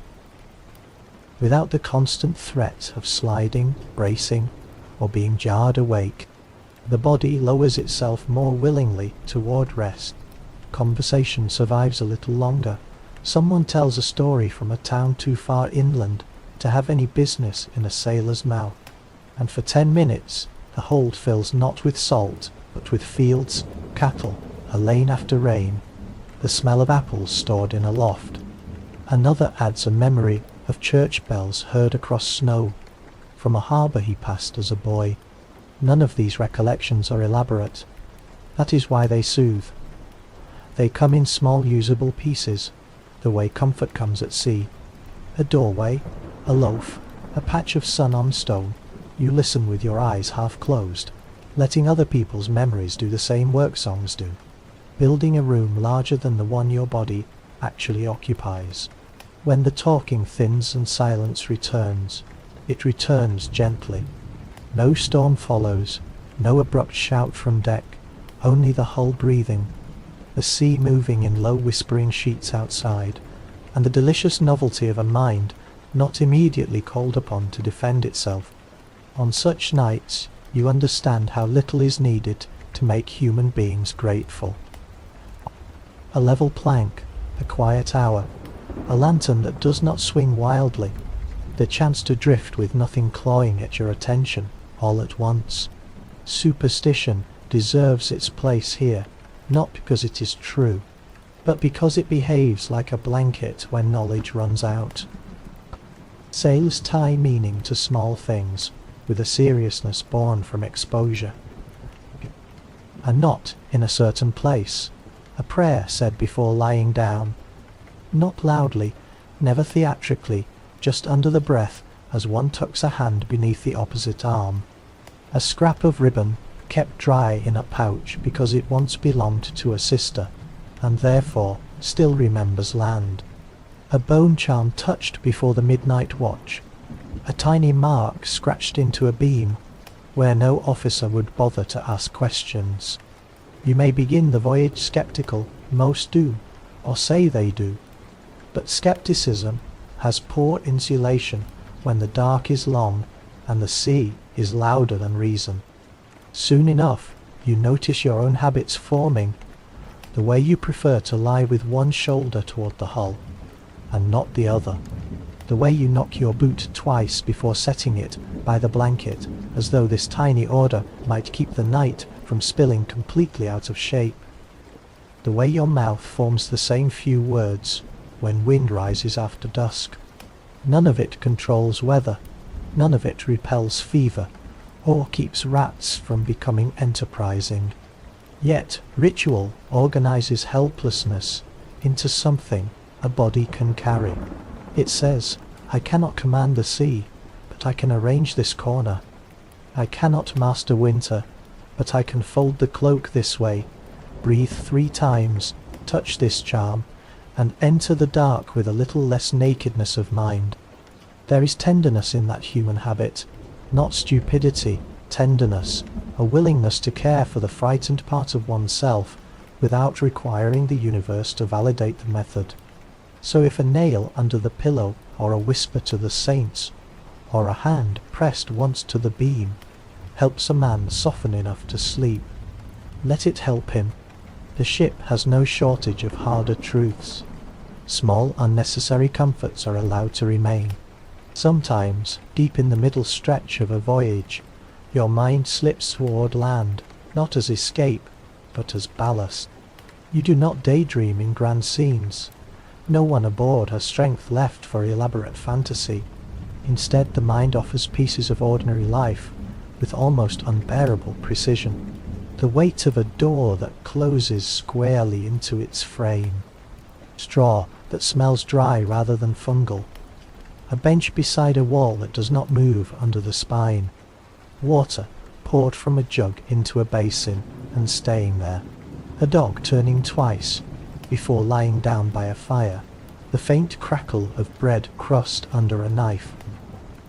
Without the constant threat of sliding, bracing, or being jarred awake, the body lowers itself more willingly toward rest. Conversation survives a little longer. Someone tells a story from a town too far inland to have any business in a sailor's mouth, and for 10 minutes the hold fills not with salt, but with fields, cattle, a lane after rain, the smell of apples stored in a loft. Another adds a memory of church bells heard across snow from a harbour he passed as a boy. None of these recollections are elaborate. That is why they soothe. They come in small usable pieces, the way comfort comes at sea. A doorway, a loaf, a patch of sun on stone. You listen with your eyes half closed, letting other people's memories do the same work songs do, building a room larger than the one your body actually occupies. When the talking thins and silence returns, it returns gently. No storm follows, no abrupt shout from deck, only the hull breathing, the sea moving in low whispering sheets outside, and the delicious novelty of a mind not immediately called upon to defend itself. On such nights you understand how little is needed to make human beings grateful. A level plank, a quiet hour, a lantern that does not swing wildly, the chance to drift with nothing clawing at your attention all at once. Superstition deserves its place here, not because it is true, but because it behaves like a blanket when knowledge runs out. Sailors tie meaning to small things with a seriousness born from exposure. A knot in a certain place, a prayer said before lying down, not loudly, never theatrically, just under the breath as one tucks a hand beneath the opposite arm. A scrap of ribbon kept dry in a pouch because it once belonged to a sister, and therefore still remembers land. A bone charm touched before the midnight watch, a tiny mark scratched into a beam where no officer would bother to ask questions. You may begin the voyage skeptical, most do, or say they do, but skepticism has poor insulation when the dark is long and the sea is louder than reason. Soon enough you notice your own habits forming, the way you prefer to lie with one shoulder toward the hull and not the other, the way you knock your boot twice before setting it by the blanket, as though this tiny order might keep the night from spilling completely out of shape, the way your mouth forms the same few words when wind rises after dusk. None of it controls weather, none of it repels fever, or keeps rats from becoming enterprising. Yet ritual organizes helplessness into something a body can carry. It says, I cannot command the sea, but I can arrange this corner. I cannot master winter, but I can fold the cloak this way, breathe 3 times, touch this charm, and enter the dark with a little less nakedness of mind. There is tenderness in that human habit, not stupidity, tenderness, a willingness to care for the frightened part of oneself without requiring the universe to validate the method. So if a nail under the pillow, or a whisper to the saints, or a hand pressed once to the beam, helps a man soften enough to sleep, let it help him. The ship has no shortage of harder truths. Small unnecessary comforts are allowed to remain. Sometimes, deep in the middle stretch of a voyage, your mind slips toward land, not as escape, but as ballast. You do not daydream in grand scenes. No one aboard has strength left for elaborate fantasy. Instead, the mind offers pieces of ordinary life with almost unbearable precision. The weight of a door that closes squarely into its frame. Straw that smells dry rather than fungal. A bench beside a wall that does not move under the spine. Water poured from a jug into a basin and staying there. A dog turning twice before lying down by a fire. The faint crackle of bread crust under a knife.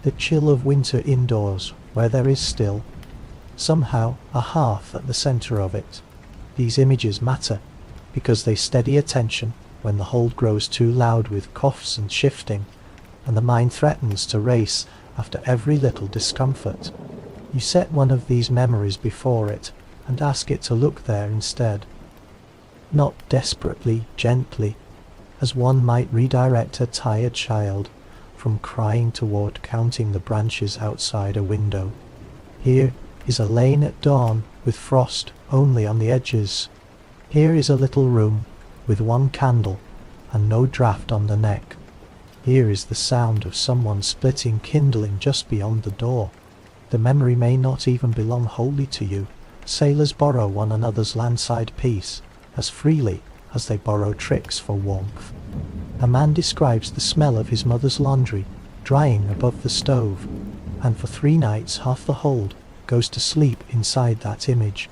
The chill of winter indoors where there is still, somehow, a hearth at the centre of it. These images matter, because they steady attention when the hold grows too loud with coughs and shifting, and the mind threatens to race after every little discomfort. You set one of these memories before it, and ask it to look there instead. Not desperately, gently, as one might redirect a tired child from crying toward counting the branches outside a window. Here is a lane at dawn with frost only on the edges. Here is a little room with one candle and no draught on the neck. Here is the sound of someone splitting kindling just beyond the door. The memory may not even belong wholly to you. Sailors borrow one another's landside peace as freely as they borrow tricks for warmth. A man describes the smell of his mother's laundry drying above the stove, and for 3 nights half the hold goes to sleep inside that image.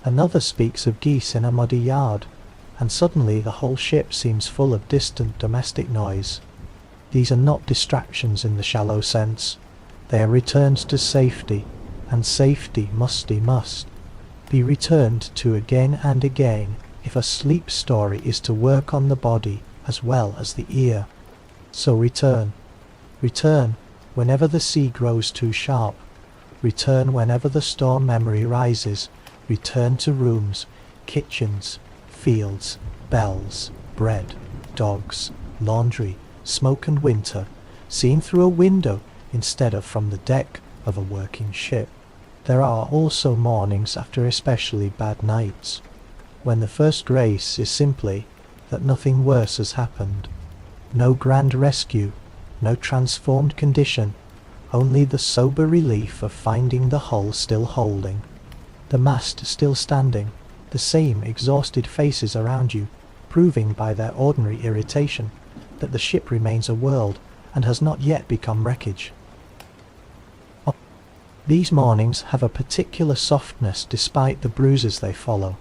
Another speaks of geese in a muddy yard, and suddenly the whole ship seems full of distant domestic noise. These are not distractions in the shallow sense. They are returns to safety, and safety must be returned to again and again if a sleep story is to work on the body as well as the ear. So return whenever the sea grows too sharp, return whenever the storm memory rises, return to rooms, kitchens, fields, bells, bread, dogs, laundry, smoke and winter, seen through a window instead of from the deck of a working ship. There are also mornings after especially bad nights, when the first grace is simply that nothing worse has happened. No grand rescue, no transformed condition, only the sober relief of finding the hull still holding, the mast still standing, the same exhausted faces around you, proving by their ordinary irritation that the ship remains a world and has not yet become wreckage. These mornings have a particular softness despite the bruises they follow.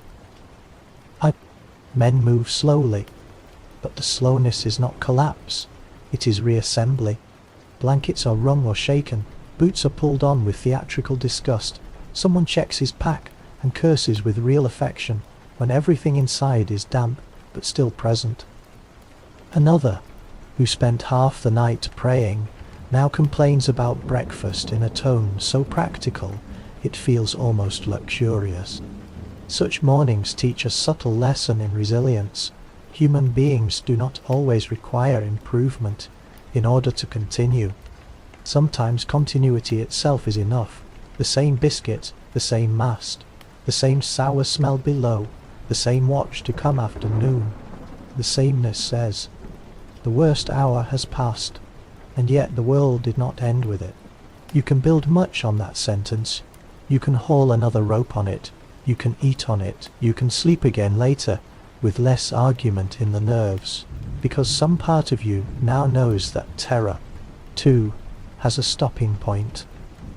Men move slowly, but the slowness is not collapse, it is reassembly. Blankets are wrung or shaken, boots are pulled on with theatrical disgust, someone checks his pack and curses with real affection when everything inside is damp but still present. Another, who spent half the night praying, now complains about breakfast in a tone so practical it feels almost luxurious. Such mornings teach a subtle lesson in resilience. Human beings do not always require improvement in order to continue. Sometimes continuity itself is enough. The same biscuit, the same mast, the same sour smell below, the same watch to come after noon. The sameness says, the worst hour has passed, and yet the world did not end with it. You can build much on that sentence. You can haul another rope on it. You can eat on it. You can sleep again later, with less argument in the nerves, because some part of you now knows that terror, too, has a stopping point.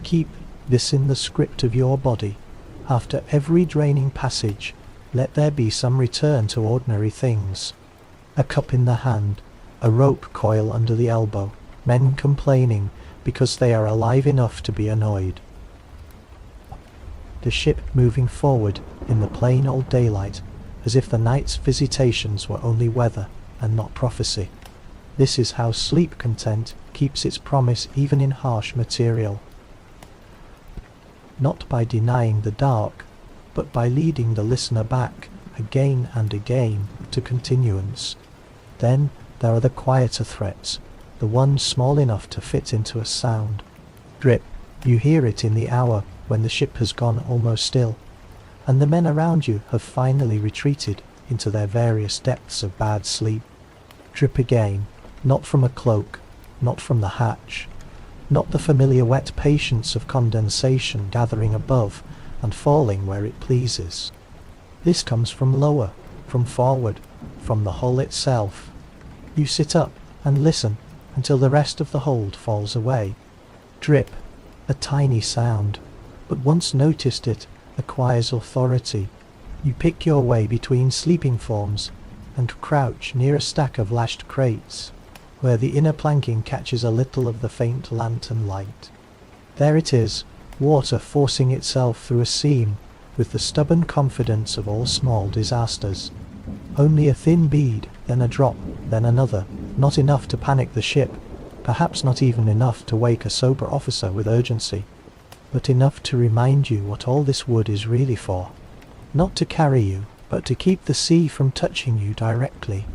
Keep this in the script of your body. After every draining passage, let there be some return to ordinary things. A cup in the hand, a rope coil under the elbow, men complaining because they are alive enough to be annoyed. The ship moving forward in the plain old daylight, as if the night's visitations were only weather and not prophecy. This is how sleep content keeps its promise even in harsh material. Not by denying the dark, but by leading the listener back again and again to continuance. Then there are the quieter threats, the ones small enough to fit into a sound. Drip, you hear it in the hour when the ship has gone almost still, and the men around you have finally retreated into their various depths of bad sleep. Drip again, not from a cloak, not from the hatch, not the familiar wet patience of condensation gathering above and falling where it pleases. This comes from lower, from forward, from the hull itself. You sit up and listen until the rest of the hold falls away. Drip, a tiny sound, but once noticed it acquires authority. You pick your way between sleeping forms and crouch near a stack of lashed crates, where the inner planking catches a little of the faint lantern light. There it is, water forcing itself through a seam with the stubborn confidence of all small disasters. Only a thin bead, then a drop, then another, not enough to panic the ship, perhaps not even enough to wake a sober officer with urgency, but enough to remind you what all this wood is really for. Not to carry you, but to keep the sea from touching you directly.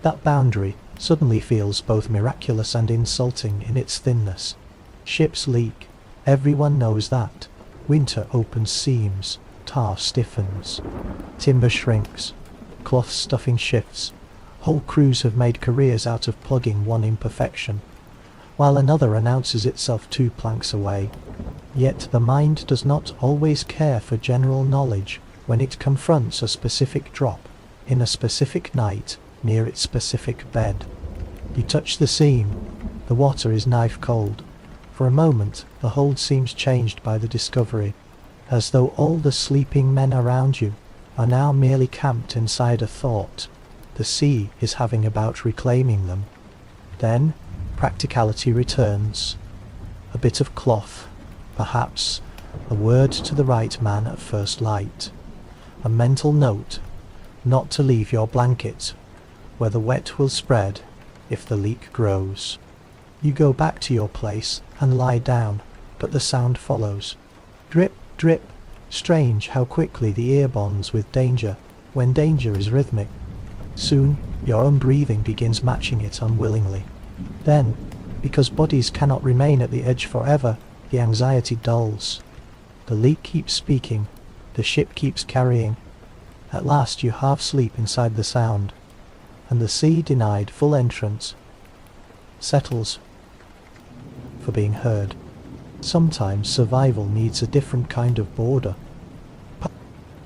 That boundary suddenly feels both miraculous and insulting in its thinness. Ships leak, everyone knows that. Winter opens seams, tar stiffens, timber shrinks, cloth stuffing shifts. Whole crews have made careers out of plugging one imperfection, while another announces itself 2 planks away. Yet the mind does not always care for general knowledge when it confronts a specific drop, in a specific night, near its specific bed. You touch the seam, the water is knife cold. For a moment the hold seems changed by the discovery, as though all the sleeping men around you are now merely camped inside a thought. The sea is having about reclaiming them. Then practicality returns. A bit of cloth, perhaps a word to the right man at first light, a mental note not to leave your blanket, where the wet will spread if the leak grows. You go back to your place and lie down, but the sound follows. Drip, drip. Strange how quickly the ear bonds with danger, when danger is rhythmic. Soon your own breathing begins matching it unwillingly. Then, because bodies cannot remain at the edge forever, the anxiety dulls. The leak keeps speaking, the ship keeps carrying. At last you half sleep inside the sound, and the sea, denied full entrance, settles for being heard. Sometimes survival needs a different kind of border.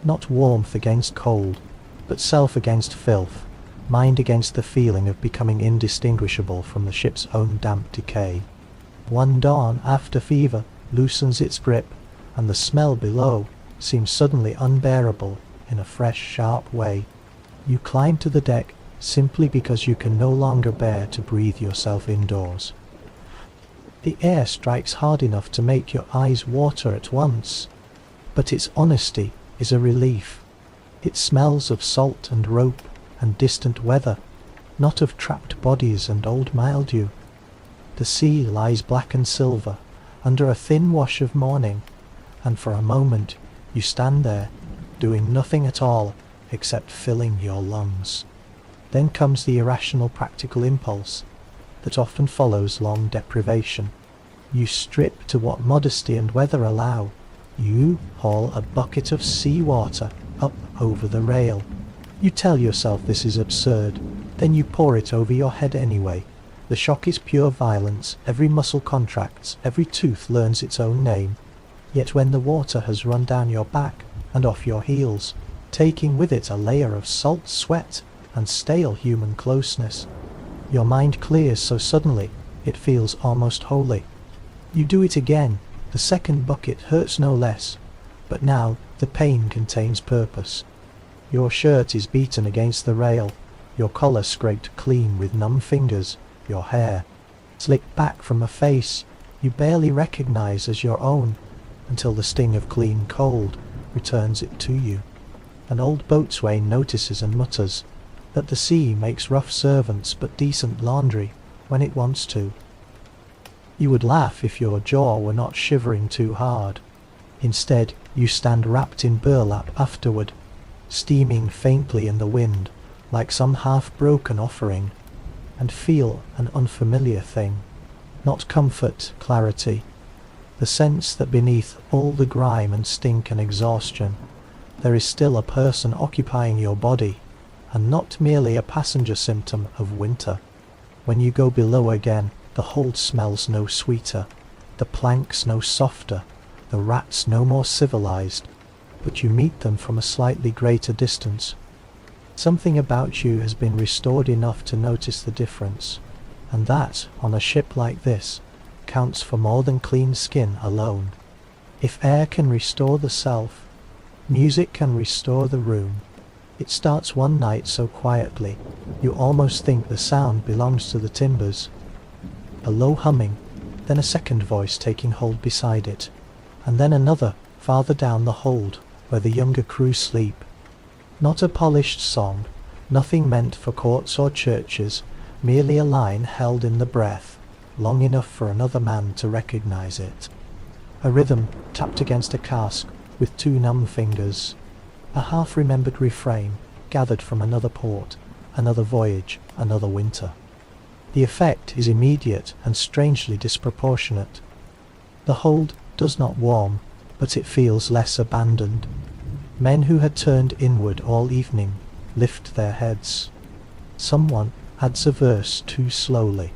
Not warmth against cold, but self against filth, mind against the feeling of becoming indistinguishable from the ship's own damp decay. One dawn after fever loosens its grip, and the smell below seems suddenly unbearable in a fresh, sharp way. You climb to the deck simply because you can no longer bear to breathe yourself indoors. The air strikes hard enough to make your eyes water at once, but its honesty is a relief. It smells of salt and rope and distant weather, not of trapped bodies and old mildew. The sea lies black and silver under a thin wash of morning, and for a moment you stand there, doing nothing at all except filling your lungs. Then comes the irrational practical impulse that often follows long deprivation. You strip to what modesty and weather allow. You haul a bucket of seawater up over the rail. You tell yourself this is absurd, then you pour it over your head anyway. The shock is pure violence, every muscle contracts, every tooth learns its own name. Yet when the water has run down your back and off your heels, taking with it a layer of salt sweat and stale human closeness, your mind clears so suddenly it feels almost holy. You do it again. The second bucket hurts no less, but now the pain contains purpose. Your shirt is beaten against the rail, your collar scraped clean with numb fingers, your hair slicked back from a face you barely recognize as your own, until the sting of clean cold returns it to you. An old boatswain notices and mutters that the sea makes rough servants but decent laundry when it wants to. You would laugh if your jaw were not shivering too hard. Instead, you stand wrapped in burlap afterward, steaming faintly in the wind like some half-broken offering, and feel an unfamiliar thing. Not comfort, clarity, the sense that beneath all the grime and stink and exhaustion, there is still a person occupying your body, and not merely a passenger symptom of winter. When you go below again, the hold smells no sweeter, the planks no softer, the rats no more civilized, but you meet them from a slightly greater distance. Something about you has been restored enough to notice the difference, and that, on a ship like this, counts for more than clean skin alone. If air can restore the self, music can restore the room. It starts one night so quietly, you almost think the sound belongs to the timbers. A low humming, then a second voice taking hold beside it, and then another farther down the hold, where the younger crew sleep. Not a polished song, nothing meant for courts or churches, merely a line held in the breath, long enough for another man to recognize it. A rhythm tapped against a cask with two numb fingers. A half-remembered refrain gathered from another port, another voyage, another winter. The effect is immediate and strangely disproportionate. The hold does not warm, but it feels less abandoned. Men who had turned inward all evening lift their heads. Someone adds a verse too slowly,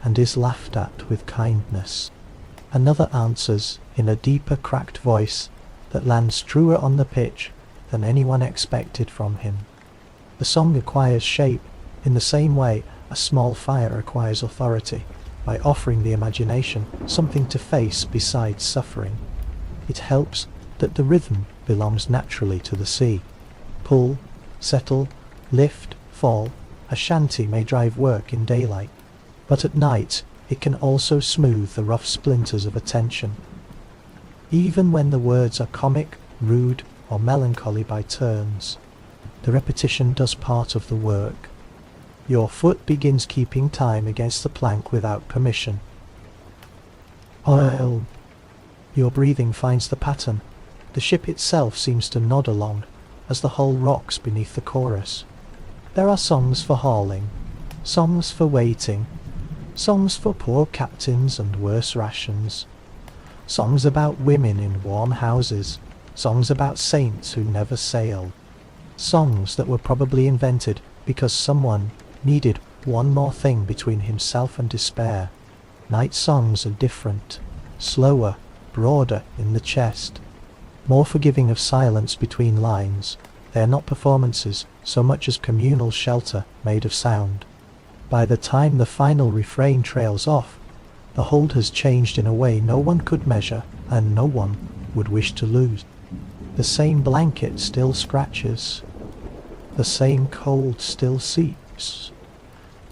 and is laughed at with kindness. Another answers in a deeper, cracked voice that lands truer on the pitch than anyone expected from him. The song acquires shape in the same way a small fire acquires authority, by offering the imagination something to face besides suffering. It helps that the rhythm belongs naturally to the sea. Pull, settle, lift, fall, a shanty may drive work in daylight, but at night it can also smooth the rough splinters of attention. Even when the words are comic, rude, or melancholy by turns, the repetition does part of the work. Your foot begins keeping time against the plank without permission. Oil. Your breathing finds the pattern. The ship itself seems to nod along as the hull rocks beneath the chorus. There are songs for hauling, songs for waiting, songs for poor captains and worse rations, songs about women in warm houses, songs about saints who never sailed, songs that were probably invented because someone needed one more thing between himself and despair. Night songs are different, slower, broader in the chest, more forgiving of silence between lines. They are not performances so much as communal shelter made of sound. By the time the final refrain trails off, the hold has changed in a way no one could measure and no one would wish to lose. The same blanket still scratches, the same cold still seeps,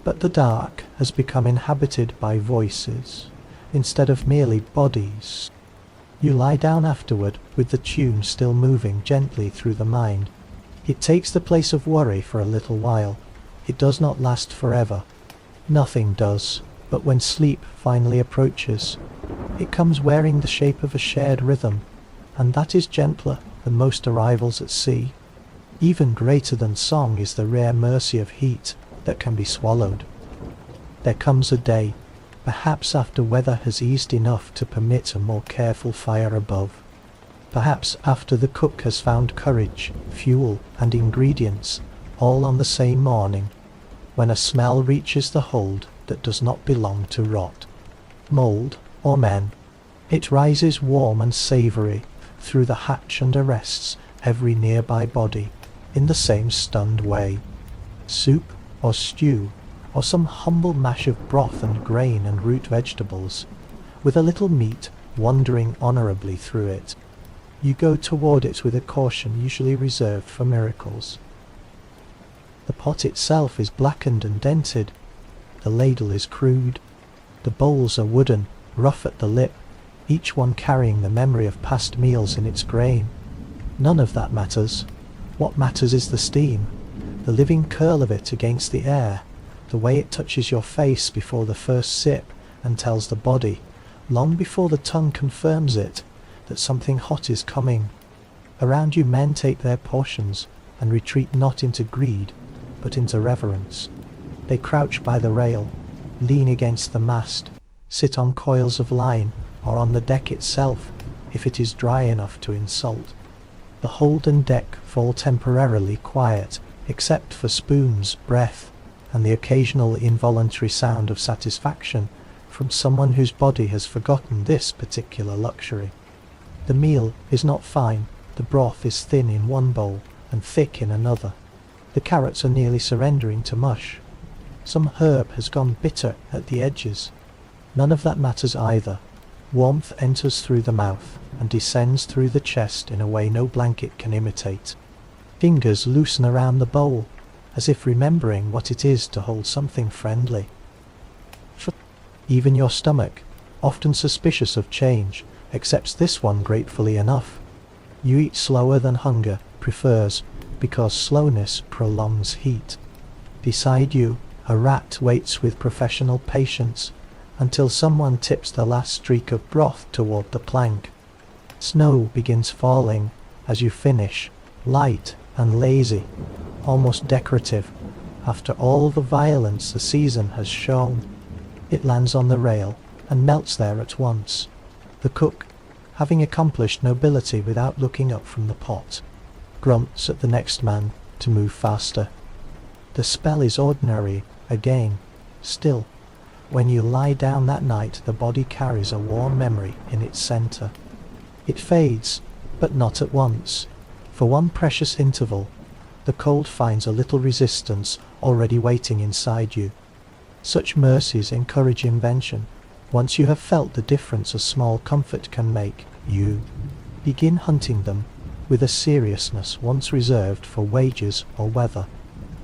but the dark has become inhabited by voices instead of merely bodies. You lie down afterward with the tune still moving gently through the mind. It takes the place of worry for a little while. It does not last forever. Nothing does, but when sleep finally approaches, it comes wearing the shape of a shared rhythm, and that is gentler than most arrivals at sea. Even greater than song is the rare mercy of heat that can be swallowed. There comes a day, perhaps after weather has eased enough to permit a more careful fire above, perhaps after the cook has found courage, fuel, and ingredients all on the same morning, when a smell reaches the hold that does not belong to rot, mould, or men. It rises warm and savoury through the hatch and arrests every nearby body in the same stunned way. Soup or stew, or some humble mash of broth and grain and root vegetables, with a little meat wandering honourably through it. You go toward it with a caution usually reserved for miracles. The pot itself is blackened and dented. The ladle is crude. The bowls are wooden, rough at the lip, each one carrying the memory of past meals in its grain. None of that matters. What matters is the steam, the living curl of it against the air, the way it touches your face before the first sip and tells the body, long before the tongue confirms it, that something hot is coming. Around you men take their portions and retreat not into greed, but into reverence. They crouch by the rail, lean against the mast, sit on coils of line, or on the deck itself, if it is dry enough to insult. The hold and deck fall temporarily quiet, except for spoons, breath, and the occasional involuntary sound of satisfaction from someone whose body has forgotten this particular luxury. The meal is not fine. The broth is thin in one bowl and thick in another. The carrots are nearly surrendering to mush. Some herb has gone bitter at the edges. None of that matters either. Warmth enters through the mouth and descends through the chest in a way no blanket can imitate. Fingers loosen around the bowl, as if remembering what it is to hold something friendly. Even your stomach, often suspicious of change, accepts this one gratefully enough. You eat slower than hunger prefers, because slowness prolongs heat. Beside you, a rat waits with professional patience until someone tips the last streak of broth toward the plank. Snow begins falling as you finish, light and lazy, almost decorative, after all the violence the season has shown. It lands on the rail and melts there at once. The cook, having accomplished nobility without looking up from the pot, grunts at the next man to move faster. The spell is ordinary again. Still, when you lie down that night, the body carries a warm memory in its centre. It fades, but not at once. For one precious interval, the cold finds a little resistance already waiting inside you. Such mercies encourage invention. Once you have felt the difference a small comfort can make, you begin hunting them with a seriousness once reserved for wages or weather.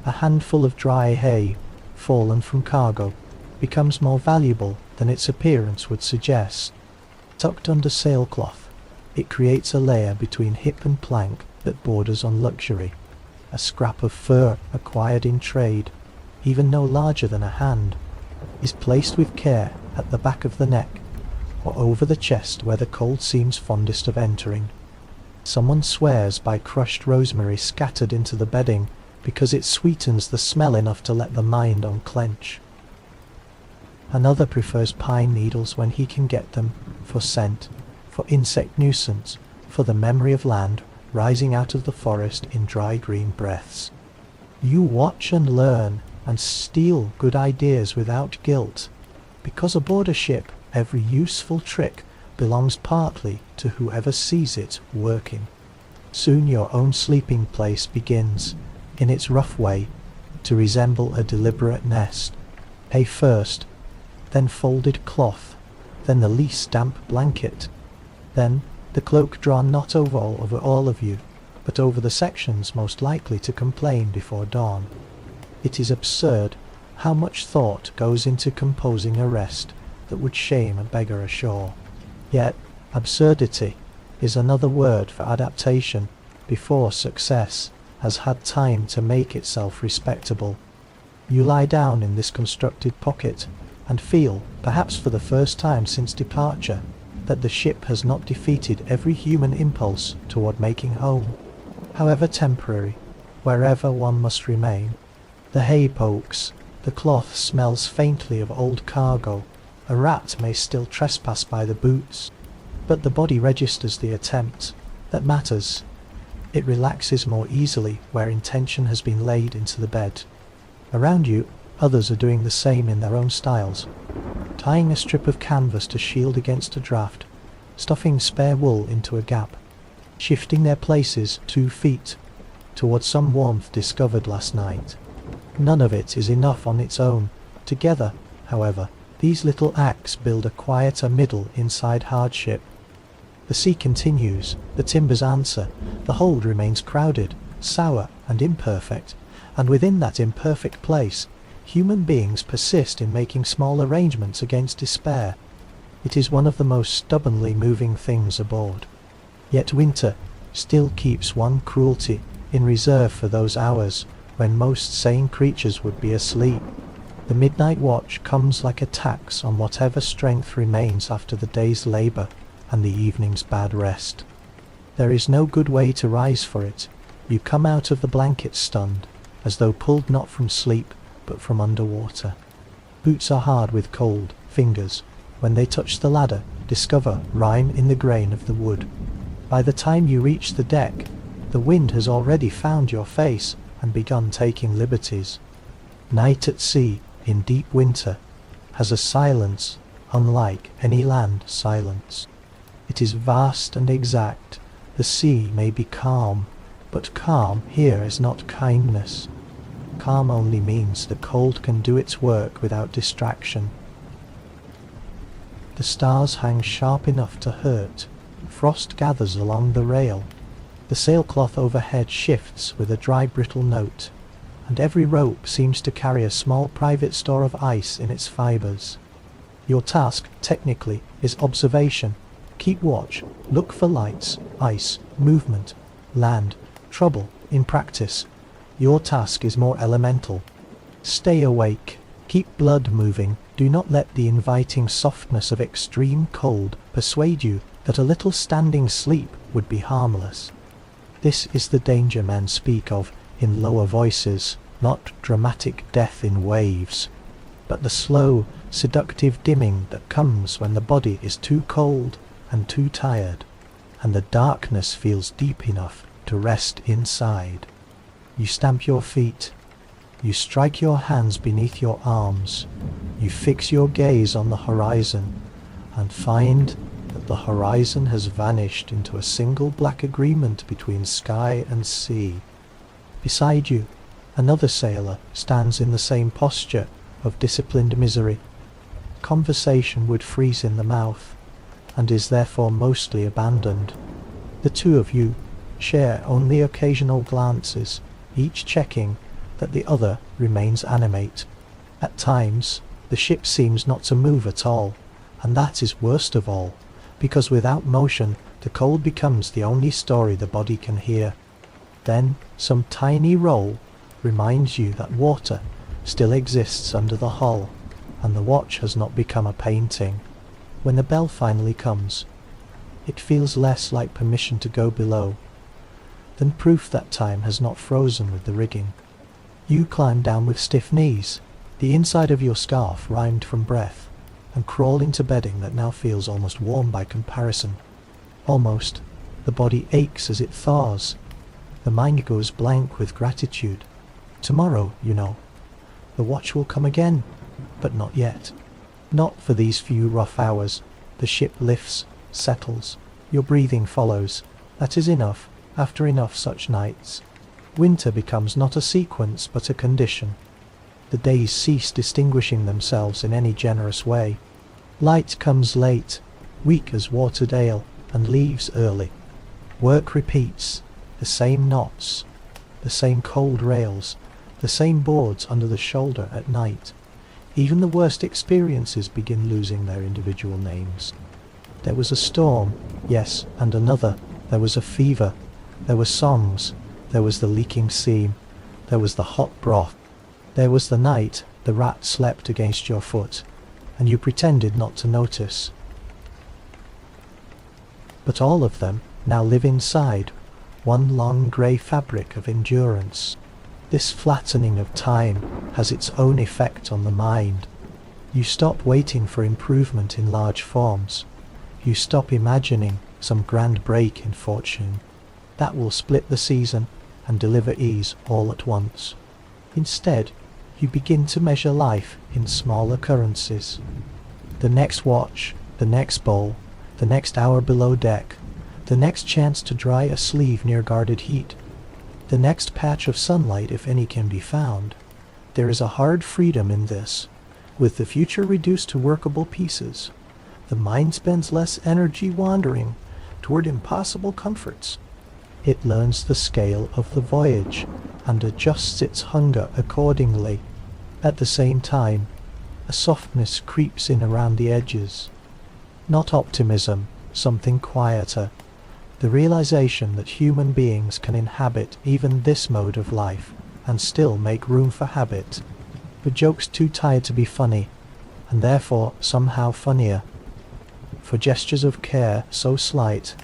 A handful of dry hay, fallen from cargo, becomes more valuable than its appearance would suggest. Tucked under sailcloth, it creates a layer between hip and plank that borders on luxury. A scrap of fur acquired in trade, even no larger than a hand, is placed with care at the back of the neck, or over the chest where the cold seems fondest of entering. Someone swears by crushed rosemary scattered into the bedding because it sweetens the smell enough to let the mind unclench. Another prefers pine needles when he can get them, for scent, for insect nuisance, for the memory of land rising out of the forest in dry green breaths. You watch and learn and steal good ideas without guilt, because aboard a ship every useful trick belongs partly to whoever sees it working. Soon your own sleeping place begins, in its rough way, to resemble a deliberate nest. Hay first, then folded cloth, then the least damp blanket, then the cloak drawn not over all of you, but over the sections most likely to complain before dawn. It is absurd how much thought goes into composing a rest that would shame a beggar ashore. Yet absurdity is another word for adaptation before success has had time to make itself respectable. You lie down in this constructed pocket and feel, perhaps for the first time since departure, that the ship has not defeated every human impulse toward making home, however temporary, wherever one must remain. The hay pokes, the cloth smells faintly of old cargo, a rat may still trespass by the boots, but the body registers the attempt. That matters. It relaxes more easily where intention has been laid into the bed. Around you, others are doing the same in their own styles, tying a strip of canvas to shield against a draught, stuffing spare wool into a gap, shifting their places 2 feet towards some warmth discovered last night. None of it is enough on its own. Together, however, these little acts build a quieter middle inside hardship. The sea continues, the timbers answer, the hold remains crowded, sour and imperfect, and within that imperfect place, human beings persist in making small arrangements against despair. It is one of the most stubbornly moving things aboard. Yet winter still keeps one cruelty in reserve for those hours when most sane creatures would be asleep. The midnight watch comes like a tax on whatever strength remains after the day's labour and the evening's bad rest. There is no good way to rise for it. You come out of the blanket stunned, as though pulled not from sleep but from underwater. Boots are hard with cold. Fingers, when they touch the ladder, discover rime in the grain of the wood. By the time you reach the deck, the wind has already found your face and begun taking liberties. Night at sea, in deep winter, has a silence unlike any land silence. It is vast and exact. The sea may be calm, but calm here is not kindness. Calm only means the cold can do its work without distraction. The stars hang sharp enough to hurt. Frost gathers along the rail. The sailcloth overhead shifts with a dry brittle note, and every rope seems to carry a small private store of ice in its fibres. Your task, technically, is observation, Keep watch, look for lights, ice, movement, land, trouble. In practice, your task is more elemental. Stay awake, keep blood moving, do not let the inviting softness of extreme cold persuade you that a little standing sleep would be harmless. This is the danger men speak of in lower voices, not dramatic death in waves, but the slow, seductive dimming that comes when the body is too cold and too tired, and the darkness feels deep enough to rest inside. You stamp your feet, you strike your hands beneath your arms, you fix your gaze on the horizon, and find that the horizon has vanished into a single black agreement between sky and sea. Beside you, another sailor stands in the same posture of disciplined misery. Conversation would freeze in the mouth, and is therefore mostly abandoned. The two of you share only occasional glances, each checking that the other remains animate. At times, the ship seems not to move at all, and that is worst of all, because without motion, the cold becomes the only story the body can hear. Then, some tiny roll reminds you that water still exists under the hull, and the watch has not become a painting. When the bell finally comes, it feels less like permission to go below than proof that time has not frozen with the rigging. You climb down with stiff knees, the inside of your scarf rimed from breath, and crawl into bedding that now feels almost warm by comparison. Almost, the body aches as it thaws. The mind goes blank with gratitude. Tomorrow, you know, the watch will come again, but not yet. Not for these few rough hours. The ship lifts, settles, your breathing follows. That is enough, after enough such nights. Winter becomes not a sequence, but a condition. The days cease distinguishing themselves in any generous way. Light comes late, weak as watered ale, and leaves early. Work repeats, the same knots, the same cold rails, the same boards under the shoulder at night. Even the worst experiences begin losing their individual names. There was a storm, yes, and another. There was a fever. There were songs. There was the leaking seam. There was the hot broth. There was the night the rat slept against your foot, and you pretended not to notice. But all of them now live inside one long grey fabric of endurance. This flattening of time has its own effect on the mind. You stop waiting for improvement in large forms. You stop imagining some grand break in fortune that will split the season and deliver ease all at once. Instead, you begin to measure life in small occurrences. The next watch, the next bowl, the next hour below deck, the next chance to dry a sleeve near guarded heat, the next patch of sunlight if any can be found. There is a hard freedom in this. With the future reduced to workable pieces, the mind spends less energy wandering toward impossible comforts. It learns the scale of the voyage and adjusts its hunger accordingly. At the same time, a softness creeps in around the edges. Not optimism, something quieter. The realization that human beings can inhabit even this mode of life and still make room for habit. For jokes too tired to be funny, and therefore somehow funnier. For gestures of care so slight,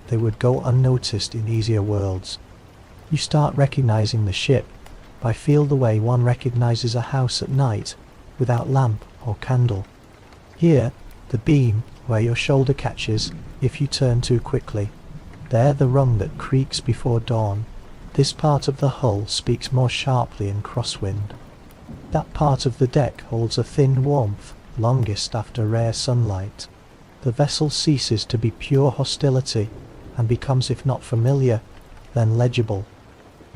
they would go unnoticed in easier worlds. You start recognizing the ship by feel the way one recognizes a house at night without lamp or candle. Here, the beam where your shoulder catches if you turn too quickly. There the rung that creaks before dawn. This part of the hull speaks more sharply in crosswind. That part of the deck holds a thin warmth longest after rare sunlight. The vessel ceases to be pure hostility and becomes, if not familiar, then legible.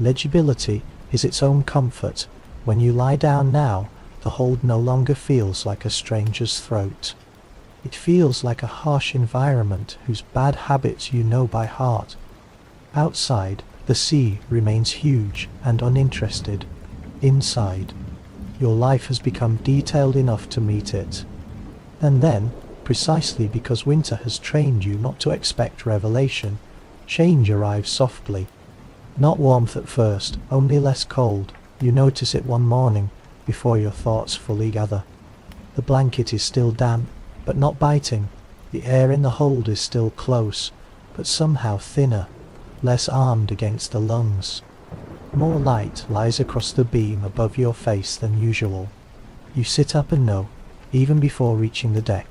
Legibility is its own comfort. When you lie down now, the hold no longer feels like a stranger's throat. It feels like a harsh environment whose bad habits you know by heart. Outside, the sea remains huge and uninterested. Inside, your life has become detailed enough to meet it. And then, precisely because winter has trained you not to expect revelation. Change arrives softly. Not warmth at first, only less cold. You notice it one morning, before your thoughts fully gather. The blanket is still damp, but not biting. The air in the hold is still close, but somehow thinner, less armed against the lungs. More light lies across the beam above your face than usual. You sit up and know, even before reaching the deck,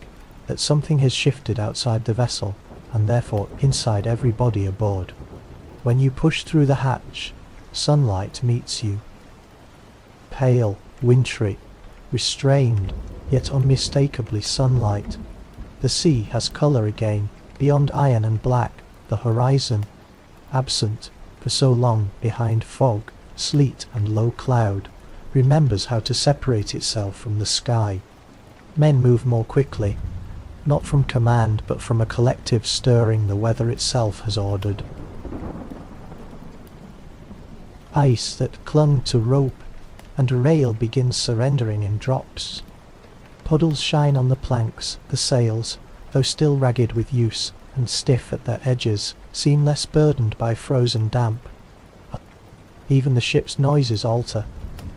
that something has shifted outside the vessel, and therefore inside every body aboard. When you push through the hatch, sunlight meets you. Pale, wintry, restrained, yet unmistakably sunlight. The sea has colour again, beyond iron and black. The horizon, absent for so long behind fog, sleet and low cloud, remembers how to separate itself from the sky. Men move more quickly, not from command but from a collective stirring the weather itself has ordered. Ice that clung to rope and rail begins surrendering in drops. Puddles shine on the planks. The sails, though still ragged with use and stiff at their edges, seem less burdened by frozen damp. Even the ship's noises alter.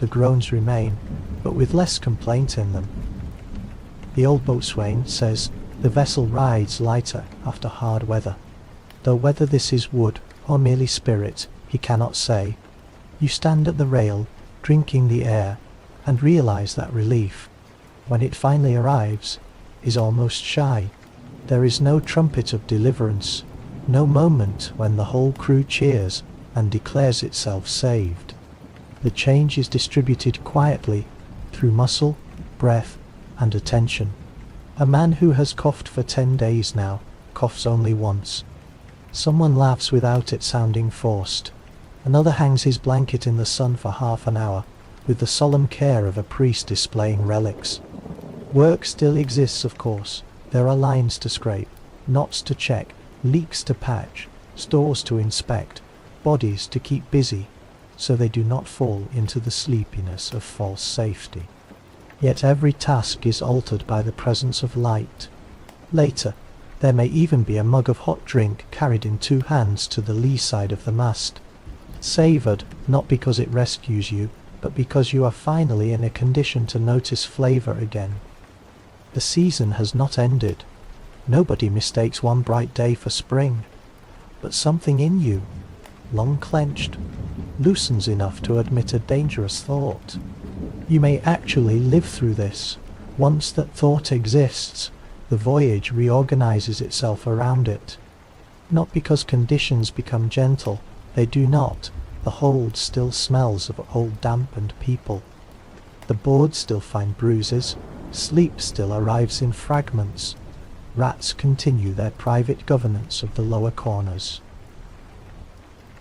The groans remain, but with less complaint in them. The old boatswain says the vessel rides lighter after hard weather, though whether this is wood or merely spirit he cannot say. You stand at the rail, drinking the air, and realize that relief, when it finally arrives, is almost shy. There is no trumpet of deliverance, no moment when the whole crew cheers and declares itself saved. The change is distributed quietly through muscle, breath, and attention. A man who has coughed for 10 days now coughs only once. Someone laughs without it sounding forced. Another hangs his blanket in the sun for half an hour, with the solemn care of a priest displaying relics. Work still exists, of course. There are lines to scrape, knots to check, leaks to patch, stores to inspect, bodies to keep busy, so they do not fall into the sleepiness of false safety. Yet every task is altered by the presence of light. Later, there may even be a mug of hot drink carried in 2 hands to the lee side of the mast, savoured not because it rescues you, but because you are finally in a condition to notice flavour again. The season has not ended. Nobody mistakes one bright day for spring, but something in you, long clenched, loosens enough to admit a dangerous thought. You may actually live through this. Once that thought exists, the voyage reorganizes itself around it. Not because conditions become gentle, they do not. The hold still smells of old damp and people. The boards still find bruises. Sleep still arrives in fragments. Rats continue their private governance of the lower corners.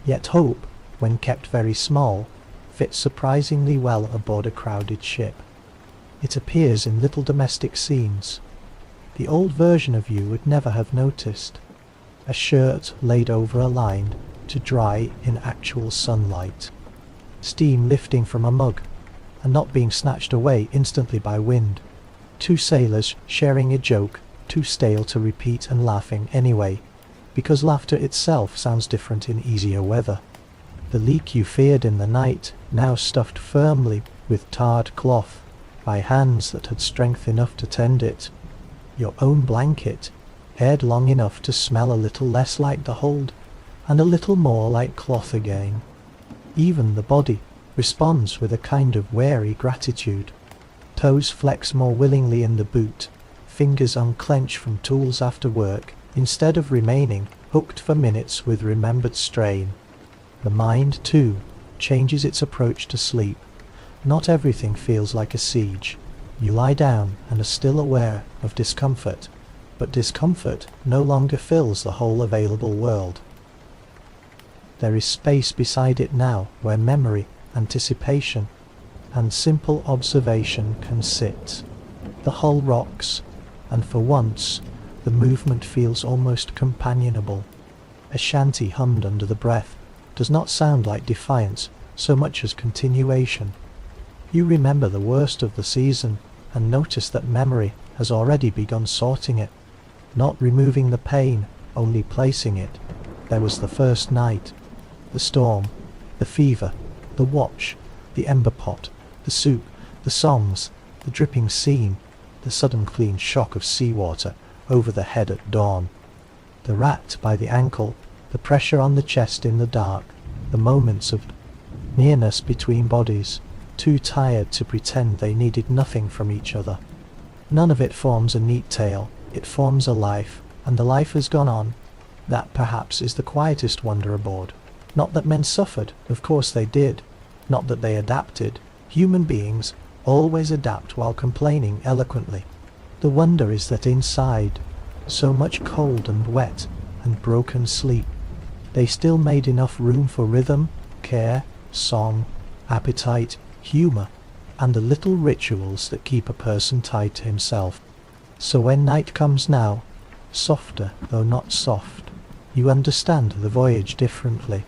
Yet hope, when kept very small, fits surprisingly well aboard a crowded ship. It appears in little domestic scenes. The old version of you would never have noticed. A shirt laid over a line to dry in actual sunlight. Steam lifting from a mug and not being snatched away instantly by wind. 2 sailors sharing a joke, too stale to repeat and laughing anyway, because laughter itself sounds different in easier weather. The leak you feared in the night, now stuffed firmly with tarred cloth by hands that had strength enough to tend it. Your own blanket, aired long enough to smell a little less like the hold, and a little more like cloth again. Even the body responds with a kind of wary gratitude. Toes flex more willingly in the boot, fingers unclench from tools after work, instead of remaining hooked for minutes with remembered strain. The mind, too, changes its approach to sleep. Not everything feels like a siege. You lie down and are still aware of discomfort, but discomfort no longer fills the whole available world. There is space beside it now where memory, anticipation, and simple observation can sit. The hull rocks, and for once the movement feels almost companionable. A shanty hummed under the breath does not sound like defiance so much as continuation. You remember the worst of the season, and notice that memory has already begun sorting it, not removing the pain, only placing it. There was the first night, the storm, the fever, the watch, the ember pot, the soup, the songs, the dripping scene, the sudden clean shock of seawater over the head at dawn, the rat by the ankle, the pressure on the chest in the dark, the moments of nearness between bodies, too tired to pretend they needed nothing from each other. None of it forms a neat tale, it forms a life, and the life has gone on. That perhaps is the quietest wonder aboard. Not that men suffered, of course they did. Not that they adapted. Human beings always adapt while complaining eloquently. The wonder is that inside, so much cold and wet and broken sleep, they still made enough room for rhythm, care, song, appetite, humour, and the little rituals that keep a person tied to himself. So when night comes now, softer though not soft, you understand the voyage differently.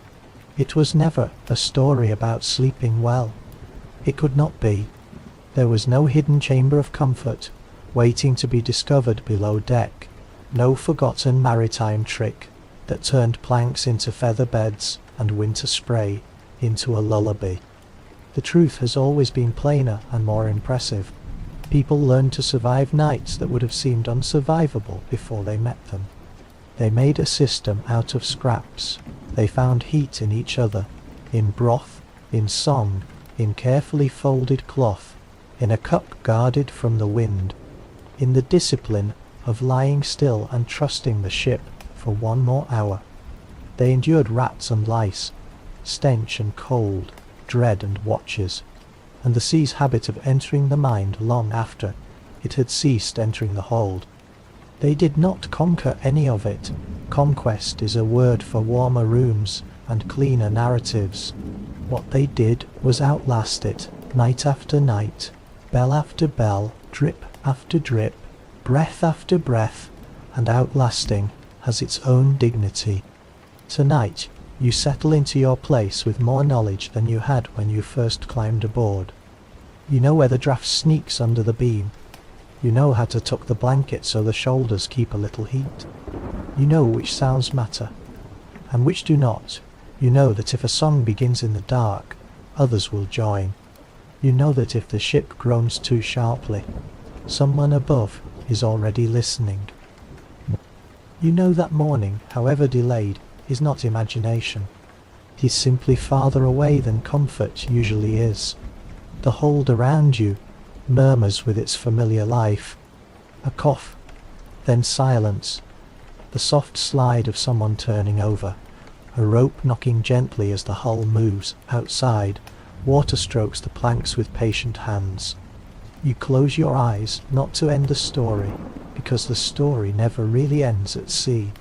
It was never a story about sleeping well. It could not be. There was no hidden chamber of comfort waiting to be discovered below deck, no forgotten maritime trick that turned planks into feather beds and winter spray into a lullaby. The truth has always been plainer and more impressive. People learned to survive nights that would have seemed unsurvivable before they met them. They made a system out of scraps. They found heat in each other, in broth, in song, in carefully folded cloth, in a cup guarded from the wind, in the discipline of lying still and trusting the ship for one more hour. They endured rats and lice, stench and cold, dread and watches, and the sea's habit of entering the mind long after it had ceased entering the hold. They did not conquer any of it. Conquest is a word for warmer rooms and cleaner narratives. What they did was outlast it, night after night, bell after bell, drip after drip, breath after breath, and outlasting has its own dignity. Tonight, you settle into your place with more knowledge than you had when you first climbed aboard. You know where the draft sneaks under the beam. You know how to tuck the blanket so the shoulders keep a little heat. You know which sounds matter, and which do not. You know that if a song begins in the dark, others will join. You know that if the ship groans too sharply, someone above is already listening. You know that morning, however delayed, is not imagination. It is simply farther away than comfort usually is. The hold around you murmurs with its familiar life. A cough, then silence, the soft slide of someone turning over, a rope knocking gently as the hull moves. Outside, water strokes the planks with patient hands. You close your eyes not to end the story, because the story never really ends at sea.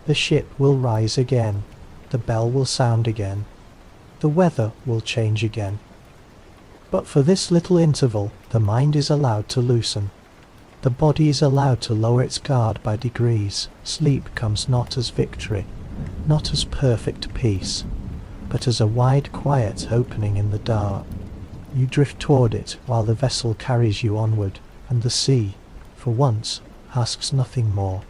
The ship will rise again, the bell will sound again, the weather will change again. But for this little interval, the mind is allowed to loosen. The body is allowed to lower its guard by degrees. Sleep comes not as victory, not as perfect peace, but as a wide quiet opening in the dark. You drift toward it while the vessel carries you onward, and the sea, for once, asks nothing more.